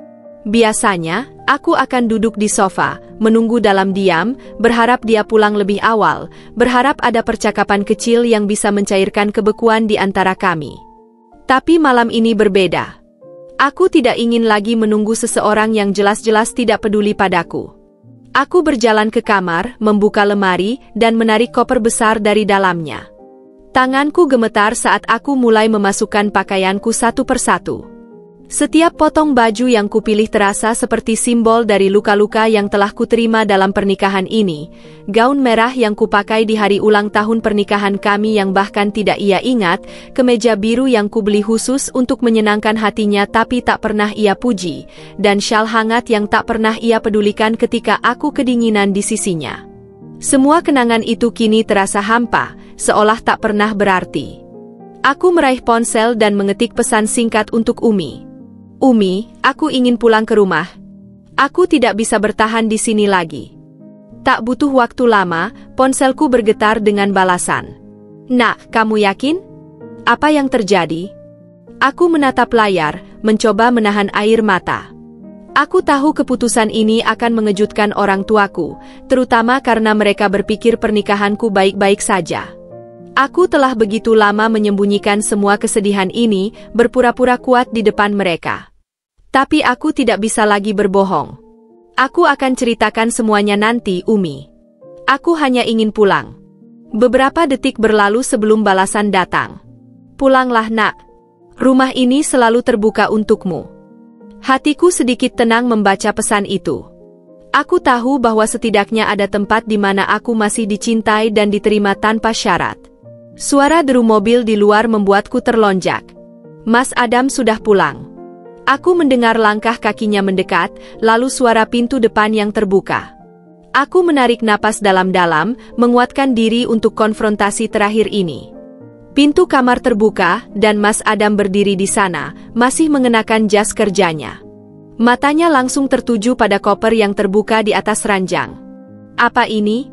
Biasanya, aku akan duduk di sofa, menunggu dalam diam, berharap dia pulang lebih awal, berharap ada percakapan kecil yang bisa mencairkan kebekuan di antara kami. Tapi malam ini berbeda. Aku tidak ingin lagi menunggu seseorang yang jelas-jelas tidak peduli padaku. Aku berjalan ke kamar, membuka lemari, dan menarik koper besar dari dalamnya. Tanganku gemetar saat aku mulai memasukkan pakaianku satu persatu. Setiap potong baju yang kupilih terasa seperti simbol dari luka-luka yang telah kuterima dalam pernikahan ini. Gaun merah yang kupakai di hari ulang tahun pernikahan kami yang bahkan tidak ia ingat, kemeja biru yang kubeli khusus untuk menyenangkan hatinya tapi tak pernah ia puji, dan syal hangat yang tak pernah ia pedulikan ketika aku kedinginan di sisinya. Semua kenangan itu kini terasa hampa, seolah tak pernah berarti. Aku meraih ponsel dan mengetik pesan singkat untuk Umi. Umi, aku ingin pulang ke rumah. Aku tidak bisa bertahan di sini lagi. Tak butuh waktu lama, ponselku bergetar dengan balasan. Nak, kamu yakin? Apa yang terjadi? Aku menatap layar, mencoba menahan air mata. Aku tahu keputusan ini akan mengejutkan orang tuaku, terutama karena mereka berpikir pernikahanku baik-baik saja. Aku telah begitu lama menyembunyikan semua kesedihan ini, berpura-pura kuat di depan mereka. Tapi aku tidak bisa lagi berbohong. Aku akan ceritakan semuanya nanti, Umi. Aku hanya ingin pulang. Beberapa detik berlalu sebelum balasan datang. Pulanglah, Nak. Rumah ini selalu terbuka untukmu. Hatiku sedikit tenang membaca pesan itu. Aku tahu bahwa setidaknya ada tempat di mana aku masih dicintai dan diterima tanpa syarat. Suara deru mobil di luar membuatku terlonjak. Mas Adam sudah pulang. Aku mendengar langkah kakinya mendekat, lalu suara pintu depan yang terbuka. Aku menarik napas dalam-dalam, menguatkan diri untuk konfrontasi terakhir ini. Pintu kamar terbuka, dan Mas Adam berdiri di sana, masih mengenakan jas kerjanya. Matanya langsung tertuju pada koper yang terbuka di atas ranjang. "Apa ini?"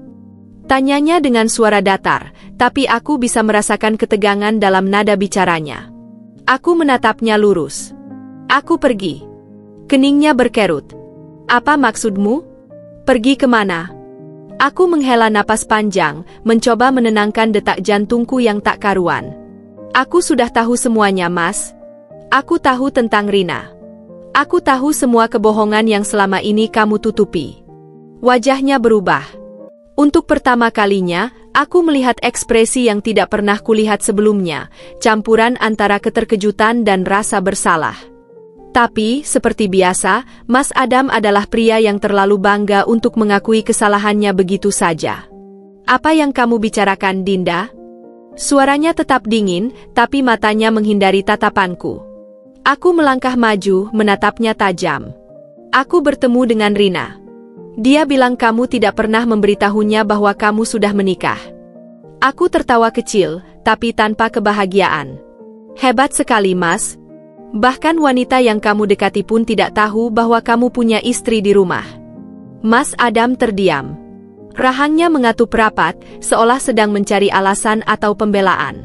tanyanya dengan suara datar, tapi aku bisa merasakan ketegangan dalam nada bicaranya. Aku menatapnya lurus. "Aku pergi." Keningnya berkerut. "Apa maksudmu? Pergi kemana?" Aku menghela napas panjang, mencoba menenangkan detak jantungku yang tak karuan. "Aku sudah tahu semuanya, Mas. Aku tahu tentang Rina. Aku tahu semua kebohongan yang selama ini kamu tutupi." Wajahnya berubah. Untuk pertama kalinya, aku melihat ekspresi yang tidak pernah kulihat sebelumnya, campuran antara keterkejutan dan rasa bersalah. Tapi, seperti biasa, Mas Adam adalah pria yang terlalu bangga untuk mengakui kesalahannya begitu saja. "Apa yang kamu bicarakan, Dinda?" Suaranya tetap dingin, tapi matanya menghindari tatapanku. Aku melangkah maju, menatapnya tajam. "Aku bertemu dengan Rina. Dia bilang kamu tidak pernah memberitahunya bahwa kamu sudah menikah." Aku tertawa kecil, tapi tanpa kebahagiaan. "Hebat sekali, Mas. Bahkan wanita yang kamu dekati pun tidak tahu bahwa kamu punya istri di rumah." Mas Adam terdiam. Rahangnya mengatup rapat, seolah sedang mencari alasan atau pembelaan.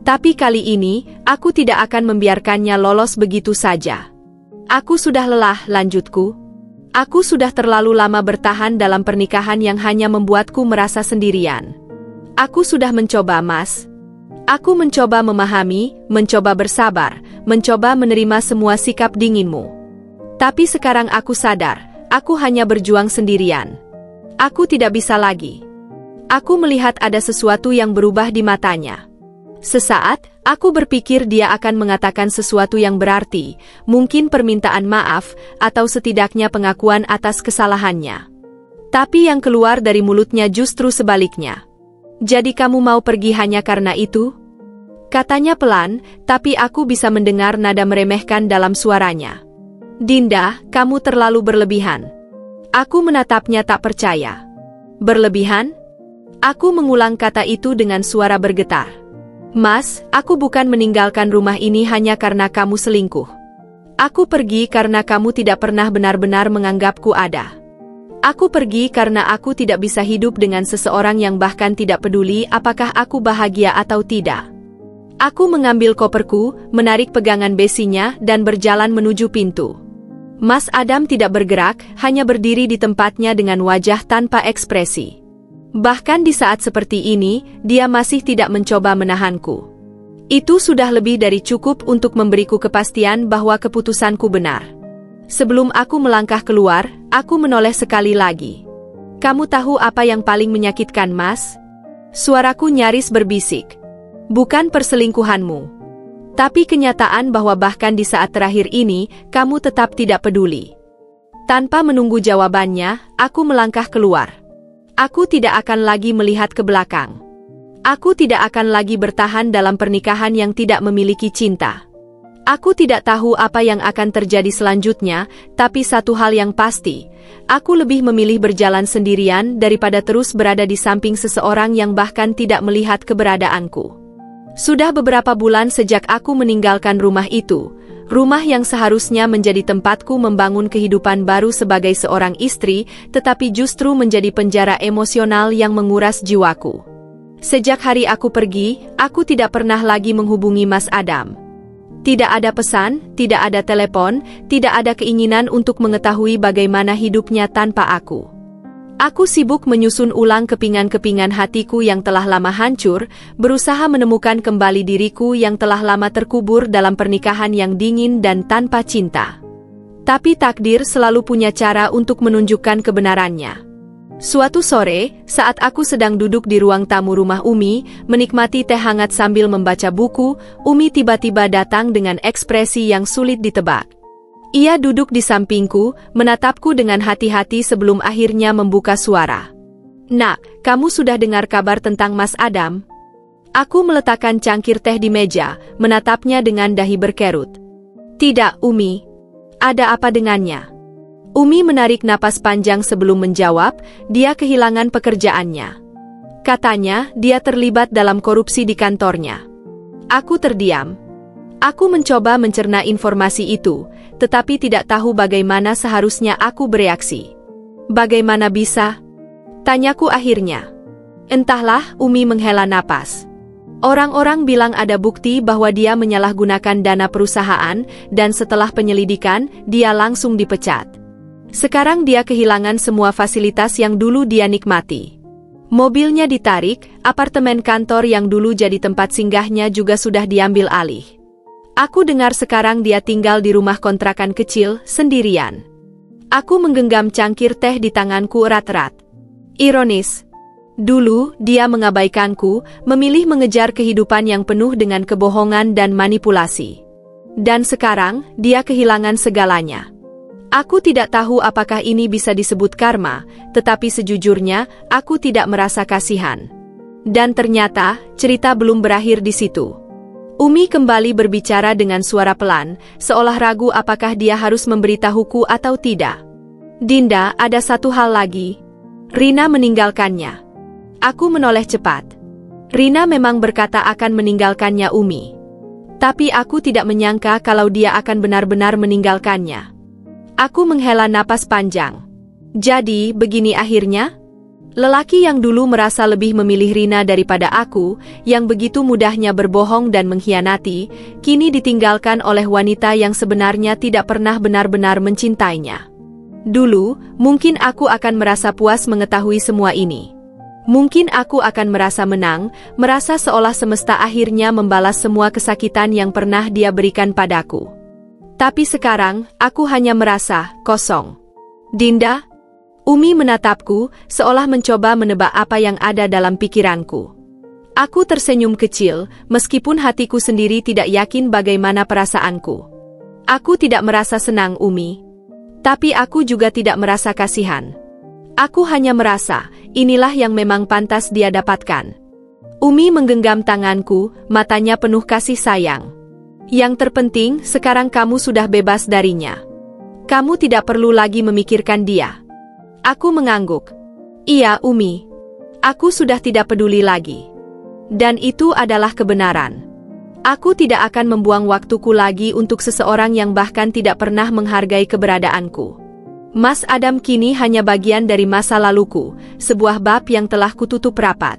Tapi kali ini, aku tidak akan membiarkannya lolos begitu saja. "Aku sudah lelah," lanjutku. "Aku sudah terlalu lama bertahan dalam pernikahan yang hanya membuatku merasa sendirian. Aku sudah mencoba, Mas. Aku mencoba memahami, mencoba bersabar, mencoba menerima semua sikap dinginmu. Tapi sekarang aku sadar, aku hanya berjuang sendirian. Aku tidak bisa lagi." Aku melihat ada sesuatu yang berubah di matanya. Sesaat, aku berpikir dia akan mengatakan sesuatu yang berarti, mungkin permintaan maaf, atau setidaknya pengakuan atas kesalahannya. Tapi yang keluar dari mulutnya justru sebaliknya. "Jadi kamu mau pergi hanya karena itu?" Katanya pelan, tapi aku bisa mendengar nada meremehkan dalam suaranya. "Dinda, kamu terlalu berlebihan." Aku menatapnya tak percaya. "Berlebihan?" Aku mengulang kata itu dengan suara bergetar. "Mas, aku bukan meninggalkan rumah ini hanya karena kamu selingkuh. Aku pergi karena kamu tidak pernah benar-benar menganggapku ada. Aku pergi karena aku tidak bisa hidup dengan seseorang yang bahkan tidak peduli apakah aku bahagia atau tidak." Aku mengambil koperku, menarik pegangan besinya, dan berjalan menuju pintu. Mas Adam tidak bergerak, hanya berdiri di tempatnya dengan wajah tanpa ekspresi. Bahkan di saat seperti ini, dia masih tidak mencoba menahanku. Itu sudah lebih dari cukup untuk memberiku kepastian bahwa keputusanku benar. Sebelum aku melangkah keluar, aku menoleh sekali lagi. "Kamu tahu apa yang paling menyakitkan, Mas?" Suaraku nyaris berbisik. "Bukan perselingkuhanmu, tapi kenyataan bahwa bahkan di saat terakhir ini, kamu tetap tidak peduli." Tanpa menunggu jawabannya, aku melangkah keluar. Aku tidak akan lagi melihat ke belakang. Aku tidak akan lagi bertahan dalam pernikahan yang tidak memiliki cinta. Aku tidak tahu apa yang akan terjadi selanjutnya, tapi satu hal yang pasti, aku lebih memilih berjalan sendirian daripada terus berada di samping seseorang yang bahkan tidak melihat keberadaanku. Sudah beberapa bulan sejak aku meninggalkan rumah itu, rumah yang seharusnya menjadi tempatku membangun kehidupan baru sebagai seorang istri, tetapi justru menjadi penjara emosional yang menguras jiwaku. Sejak hari aku pergi, aku tidak pernah lagi menghubungi Mas Adam. Tidak ada pesan, tidak ada telepon, tidak ada keinginan untuk mengetahui bagaimana hidupnya tanpa aku. Aku sibuk menyusun ulang kepingan-kepingan hatiku yang telah lama hancur, berusaha menemukan kembali diriku yang telah lama terkubur dalam pernikahan yang dingin dan tanpa cinta. Tapi takdir selalu punya cara untuk menunjukkan kebenarannya. Suatu sore, saat aku sedang duduk di ruang tamu rumah Umi, menikmati teh hangat sambil membaca buku, Umi tiba-tiba datang dengan ekspresi yang sulit ditebak. Ia duduk di sampingku, menatapku dengan hati-hati sebelum akhirnya membuka suara. "Nak, kamu sudah dengar kabar tentang Mas Adam?" Aku meletakkan cangkir teh di meja, menatapnya dengan dahi berkerut. "Tidak, Umi. Ada apa dengannya?" Umi menarik napas panjang sebelum menjawab, dia kehilangan pekerjaannya. Katanya, dia terlibat dalam korupsi di kantornya. Aku terdiam. Aku mencoba mencerna informasi itu, tetapi tidak tahu bagaimana seharusnya aku bereaksi. Bagaimana bisa? Tanyaku akhirnya. Entahlah, Umi menghela napas. Orang-orang bilang ada bukti bahwa dia menyalahgunakan dana perusahaan, dan setelah penyelidikan, dia langsung dipecat. Sekarang dia kehilangan semua fasilitas yang dulu dia nikmati. Mobilnya ditarik, apartemen kantor yang dulu jadi tempat singgahnya juga sudah diambil alih. Aku dengar sekarang dia tinggal di rumah kontrakan kecil, sendirian. Aku menggenggam cangkir teh di tanganku erat-erat. Ironis. Dulu, dia mengabaikanku, memilih mengejar kehidupan yang penuh dengan kebohongan dan manipulasi. Dan sekarang, dia kehilangan segalanya. Aku tidak tahu apakah ini bisa disebut karma, tetapi sejujurnya, aku tidak merasa kasihan. Dan ternyata, cerita belum berakhir di situ. Umi kembali berbicara dengan suara pelan, seolah ragu apakah dia harus memberitahuku atau tidak. Dinda, ada satu hal lagi. Rina meninggalkannya. Aku menoleh cepat. Rina memang berkata akan meninggalkannya Umi. Tapi aku tidak menyangka kalau dia akan benar-benar meninggalkannya. Aku menghela napas panjang. Jadi, begini akhirnya? Lelaki yang dulu merasa lebih memilih Rina daripada aku, yang begitu mudahnya berbohong dan mengkhianati, kini ditinggalkan oleh wanita yang sebenarnya tidak pernah benar-benar mencintainya. Dulu, mungkin aku akan merasa puas mengetahui semua ini. Mungkin aku akan merasa menang, merasa seolah semesta akhirnya membalas semua kesakitan yang pernah dia berikan padaku. Tapi sekarang, aku hanya merasa kosong. Dinda? Umi menatapku, seolah mencoba menebak apa yang ada dalam pikiranku. Aku tersenyum kecil, meskipun hatiku sendiri tidak yakin bagaimana perasaanku. Aku tidak merasa senang, Umi. Tapi aku juga tidak merasa kasihan. Aku hanya merasa, inilah yang memang pantas dia dapatkan. Umi menggenggam tanganku, matanya penuh kasih sayang. Yang terpenting, sekarang kamu sudah bebas darinya. Kamu tidak perlu lagi memikirkan dia. Aku mengangguk. Iya, Umi. Aku sudah tidak peduli lagi. Dan itu adalah kebenaran. Aku tidak akan membuang waktuku lagi untuk seseorang yang bahkan tidak pernah menghargai keberadaanku. Mas Adam kini hanya bagian dari masa laluku, sebuah bab yang telah kututup rapat.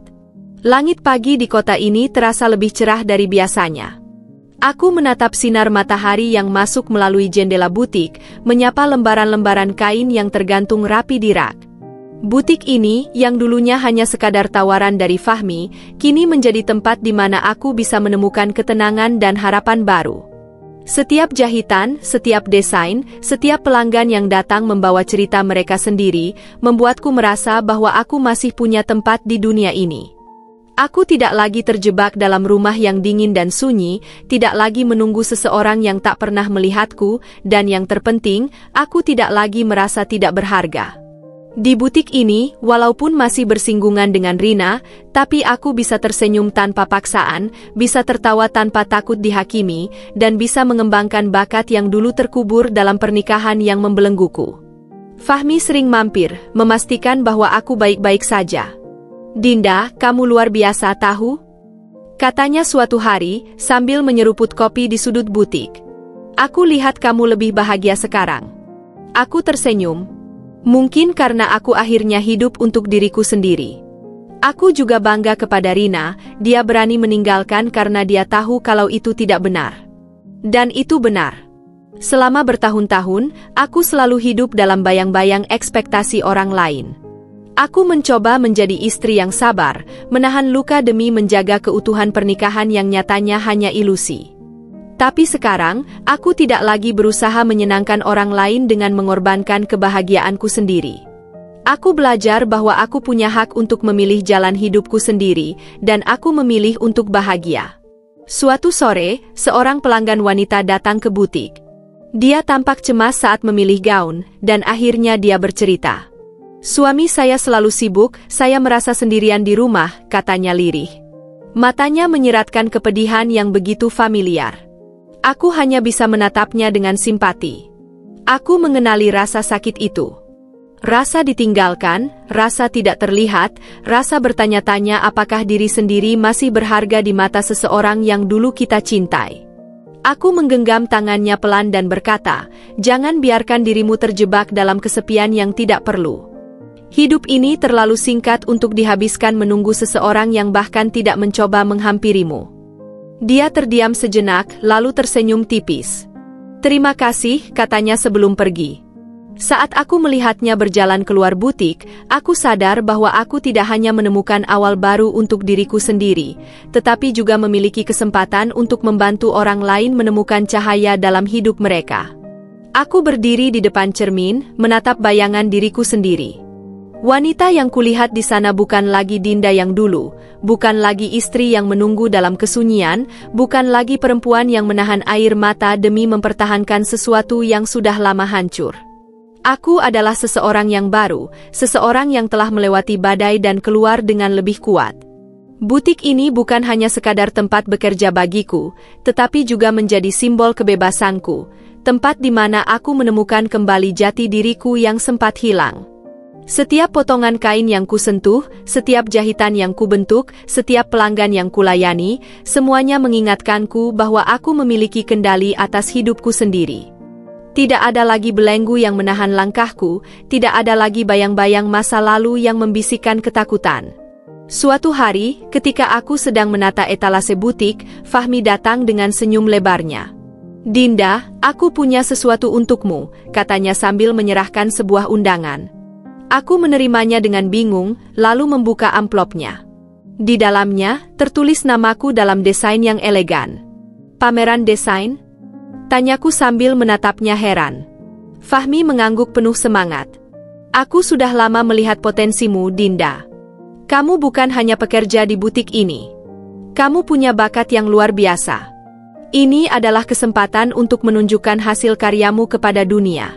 Langit pagi di kota ini terasa lebih cerah dari biasanya. Aku menatap sinar matahari yang masuk melalui jendela butik, menyapa lembaran-lembaran kain yang tergantung rapi di rak. Butik ini, yang dulunya hanya sekadar tawaran dari Fahmi, kini menjadi tempat di mana aku bisa menemukan ketenangan dan harapan baru. Setiap jahitan, setiap desain, setiap pelanggan yang datang membawa cerita mereka sendiri, membuatku merasa bahwa aku masih punya tempat di dunia ini. Aku tidak lagi terjebak dalam rumah yang dingin dan sunyi, tidak lagi menunggu seseorang yang tak pernah melihatku, dan yang terpenting, aku tidak lagi merasa tidak berharga. Di butik ini, walaupun masih bersinggungan dengan Rina, tapi aku bisa tersenyum tanpa paksaan, bisa tertawa tanpa takut dihakimi, dan bisa mengembangkan bakat yang dulu terkubur dalam pernikahan yang membelengguku. Fahmi sering mampir, memastikan bahwa aku baik-baik saja. Dinda, kamu luar biasa tahu? Katanya suatu hari, sambil menyeruput kopi di sudut butik. Aku lihat kamu lebih bahagia sekarang. Aku tersenyum. Mungkin karena aku akhirnya hidup untuk diriku sendiri. Aku juga bangga kepada Rina, dia berani meninggalkan karena dia tahu kalau itu tidak benar. Dan itu benar. Selama bertahun-tahun, aku selalu hidup dalam bayang-bayang ekspektasi orang lain. Aku mencoba menjadi istri yang sabar, menahan luka demi menjaga keutuhan pernikahan yang nyatanya hanya ilusi. Tapi sekarang, aku tidak lagi berusaha menyenangkan orang lain dengan mengorbankan kebahagiaanku sendiri. Aku belajar bahwa aku punya hak untuk memilih jalan hidupku sendiri, dan aku memilih untuk bahagia. Suatu sore, seorang pelanggan wanita datang ke butik. Dia tampak cemas saat memilih gaun, dan akhirnya dia bercerita. Suami saya selalu sibuk, saya merasa sendirian di rumah, katanya lirih. Matanya menyiratkan kepedihan yang begitu familiar. Aku hanya bisa menatapnya dengan simpati. Aku mengenali rasa sakit itu. Rasa ditinggalkan, rasa tidak terlihat, rasa bertanya-tanya apakah diri sendiri masih berharga di mata seseorang yang dulu kita cintai. Aku menggenggam tangannya pelan dan berkata, "Jangan biarkan dirimu terjebak dalam kesepian yang tidak perlu. Hidup ini terlalu singkat untuk dihabiskan menunggu seseorang yang bahkan tidak mencoba menghampirimu." Dia terdiam sejenak, lalu tersenyum tipis. "Terima kasih," katanya sebelum pergi. Saat aku melihatnya berjalan keluar butik, aku sadar bahwa aku tidak hanya menemukan awal baru untuk diriku sendiri, tetapi juga memiliki kesempatan untuk membantu orang lain menemukan cahaya dalam hidup mereka. Aku berdiri di depan cermin, menatap bayangan diriku sendiri. Wanita yang kulihat di sana bukan lagi Dinda yang dulu, bukan lagi istri yang menunggu dalam kesunyian, bukan lagi perempuan yang menahan air mata demi mempertahankan sesuatu yang sudah lama hancur. Aku adalah seseorang yang baru, seseorang yang telah melewati badai dan keluar dengan lebih kuat. Butik ini bukan hanya sekadar tempat bekerja bagiku, tetapi juga menjadi simbol kebebasanku, tempat di mana aku menemukan kembali jati diriku yang sempat hilang. Setiap potongan kain yang kusentuh, setiap jahitan yang kubentuk, setiap pelanggan yang kulayani, semuanya mengingatkanku bahwa aku memiliki kendali atas hidupku sendiri. Tidak ada lagi belenggu yang menahan langkahku, tidak ada lagi bayang-bayang masa lalu yang membisikkan ketakutan. Suatu hari, ketika aku sedang menata etalase butik, Fahmi datang dengan senyum lebarnya. "Dinda, aku punya sesuatu untukmu," katanya sambil menyerahkan sebuah undangan. Aku menerimanya dengan bingung, lalu membuka amplopnya. Di dalamnya, tertulis namaku dalam desain yang elegan. "Pameran desain?" tanyaku sambil menatapnya heran. Fahmi mengangguk penuh semangat. "Aku sudah lama melihat potensimu, Dinda. Kamu bukan hanya pekerja di butik ini. Kamu punya bakat yang luar biasa. Ini adalah kesempatan untuk menunjukkan hasil karyamu kepada dunia."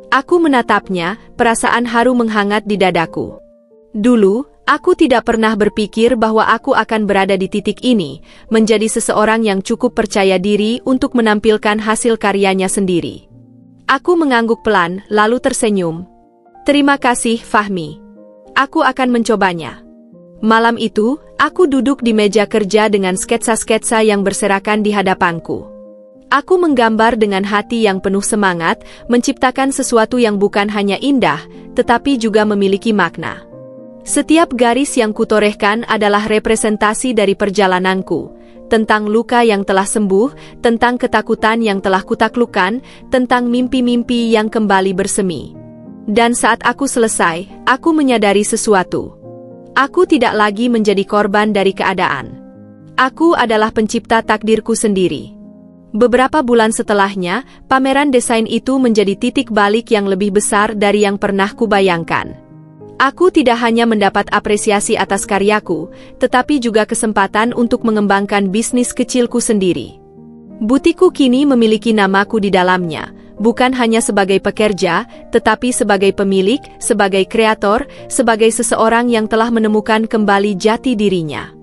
Aku menatapnya, perasaan haru menghangat di dadaku. Dulu, aku tidak pernah berpikir bahwa aku akan berada di titik ini, menjadi seseorang yang cukup percaya diri untuk menampilkan hasil karyanya sendiri. Aku mengangguk pelan, lalu tersenyum. "Terima kasih, Fahmi. Aku akan mencobanya." Malam itu, aku duduk di meja kerja dengan sketsa-sketsa yang berserakan di hadapanku. Aku menggambar dengan hati yang penuh semangat, menciptakan sesuatu yang bukan hanya indah, tetapi juga memiliki makna. Setiap garis yang kutorehkan adalah representasi dari perjalananku, tentang luka yang telah sembuh, tentang ketakutan yang telah kutaklukkan, tentang mimpi-mimpi yang kembali bersemi. Dan saat aku selesai, aku menyadari sesuatu. Aku tidak lagi menjadi korban dari keadaan. Aku adalah pencipta takdirku sendiri. Beberapa bulan setelahnya, pameran desain itu menjadi titik balik yang lebih besar dari yang pernah kubayangkan. Aku tidak hanya mendapat apresiasi atas karyaku, tetapi juga kesempatan untuk mengembangkan bisnis kecilku sendiri. Butikku kini memiliki namaku di dalamnya, bukan hanya sebagai pekerja, tetapi sebagai pemilik, sebagai kreator, sebagai seseorang yang telah menemukan kembali jati dirinya.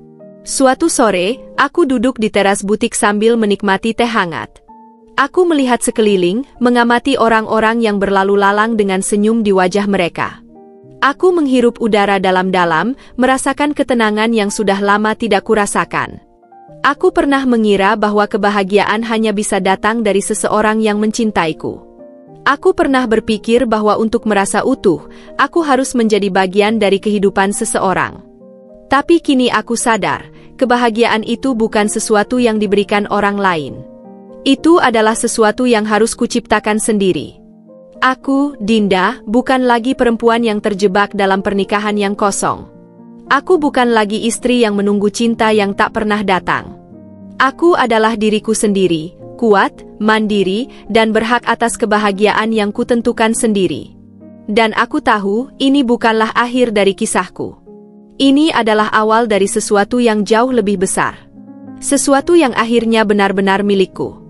Suatu sore, aku duduk di teras butik sambil menikmati teh hangat. Aku melihat sekeliling, mengamati orang-orang yang berlalu lalang dengan senyum di wajah mereka. Aku menghirup udara dalam-dalam, merasakan ketenangan yang sudah lama tidak kurasakan. Aku pernah mengira bahwa kebahagiaan hanya bisa datang dari seseorang yang mencintaiku. Aku pernah berpikir bahwa untuk merasa utuh, aku harus menjadi bagian dari kehidupan seseorang. Tapi kini aku sadar, kebahagiaan itu bukan sesuatu yang diberikan orang lain. Itu adalah sesuatu yang harus kuciptakan sendiri. Aku, Dinda, bukan lagi perempuan yang terjebak dalam pernikahan yang kosong. Aku bukan lagi istri yang menunggu cinta yang tak pernah datang. Aku adalah diriku sendiri, kuat, mandiri, dan berhak atas kebahagiaan yang kutentukan sendiri. Dan aku tahu, ini bukanlah akhir dari kisahku. Ini adalah awal dari sesuatu yang jauh lebih besar. Sesuatu yang akhirnya benar-benar milikku.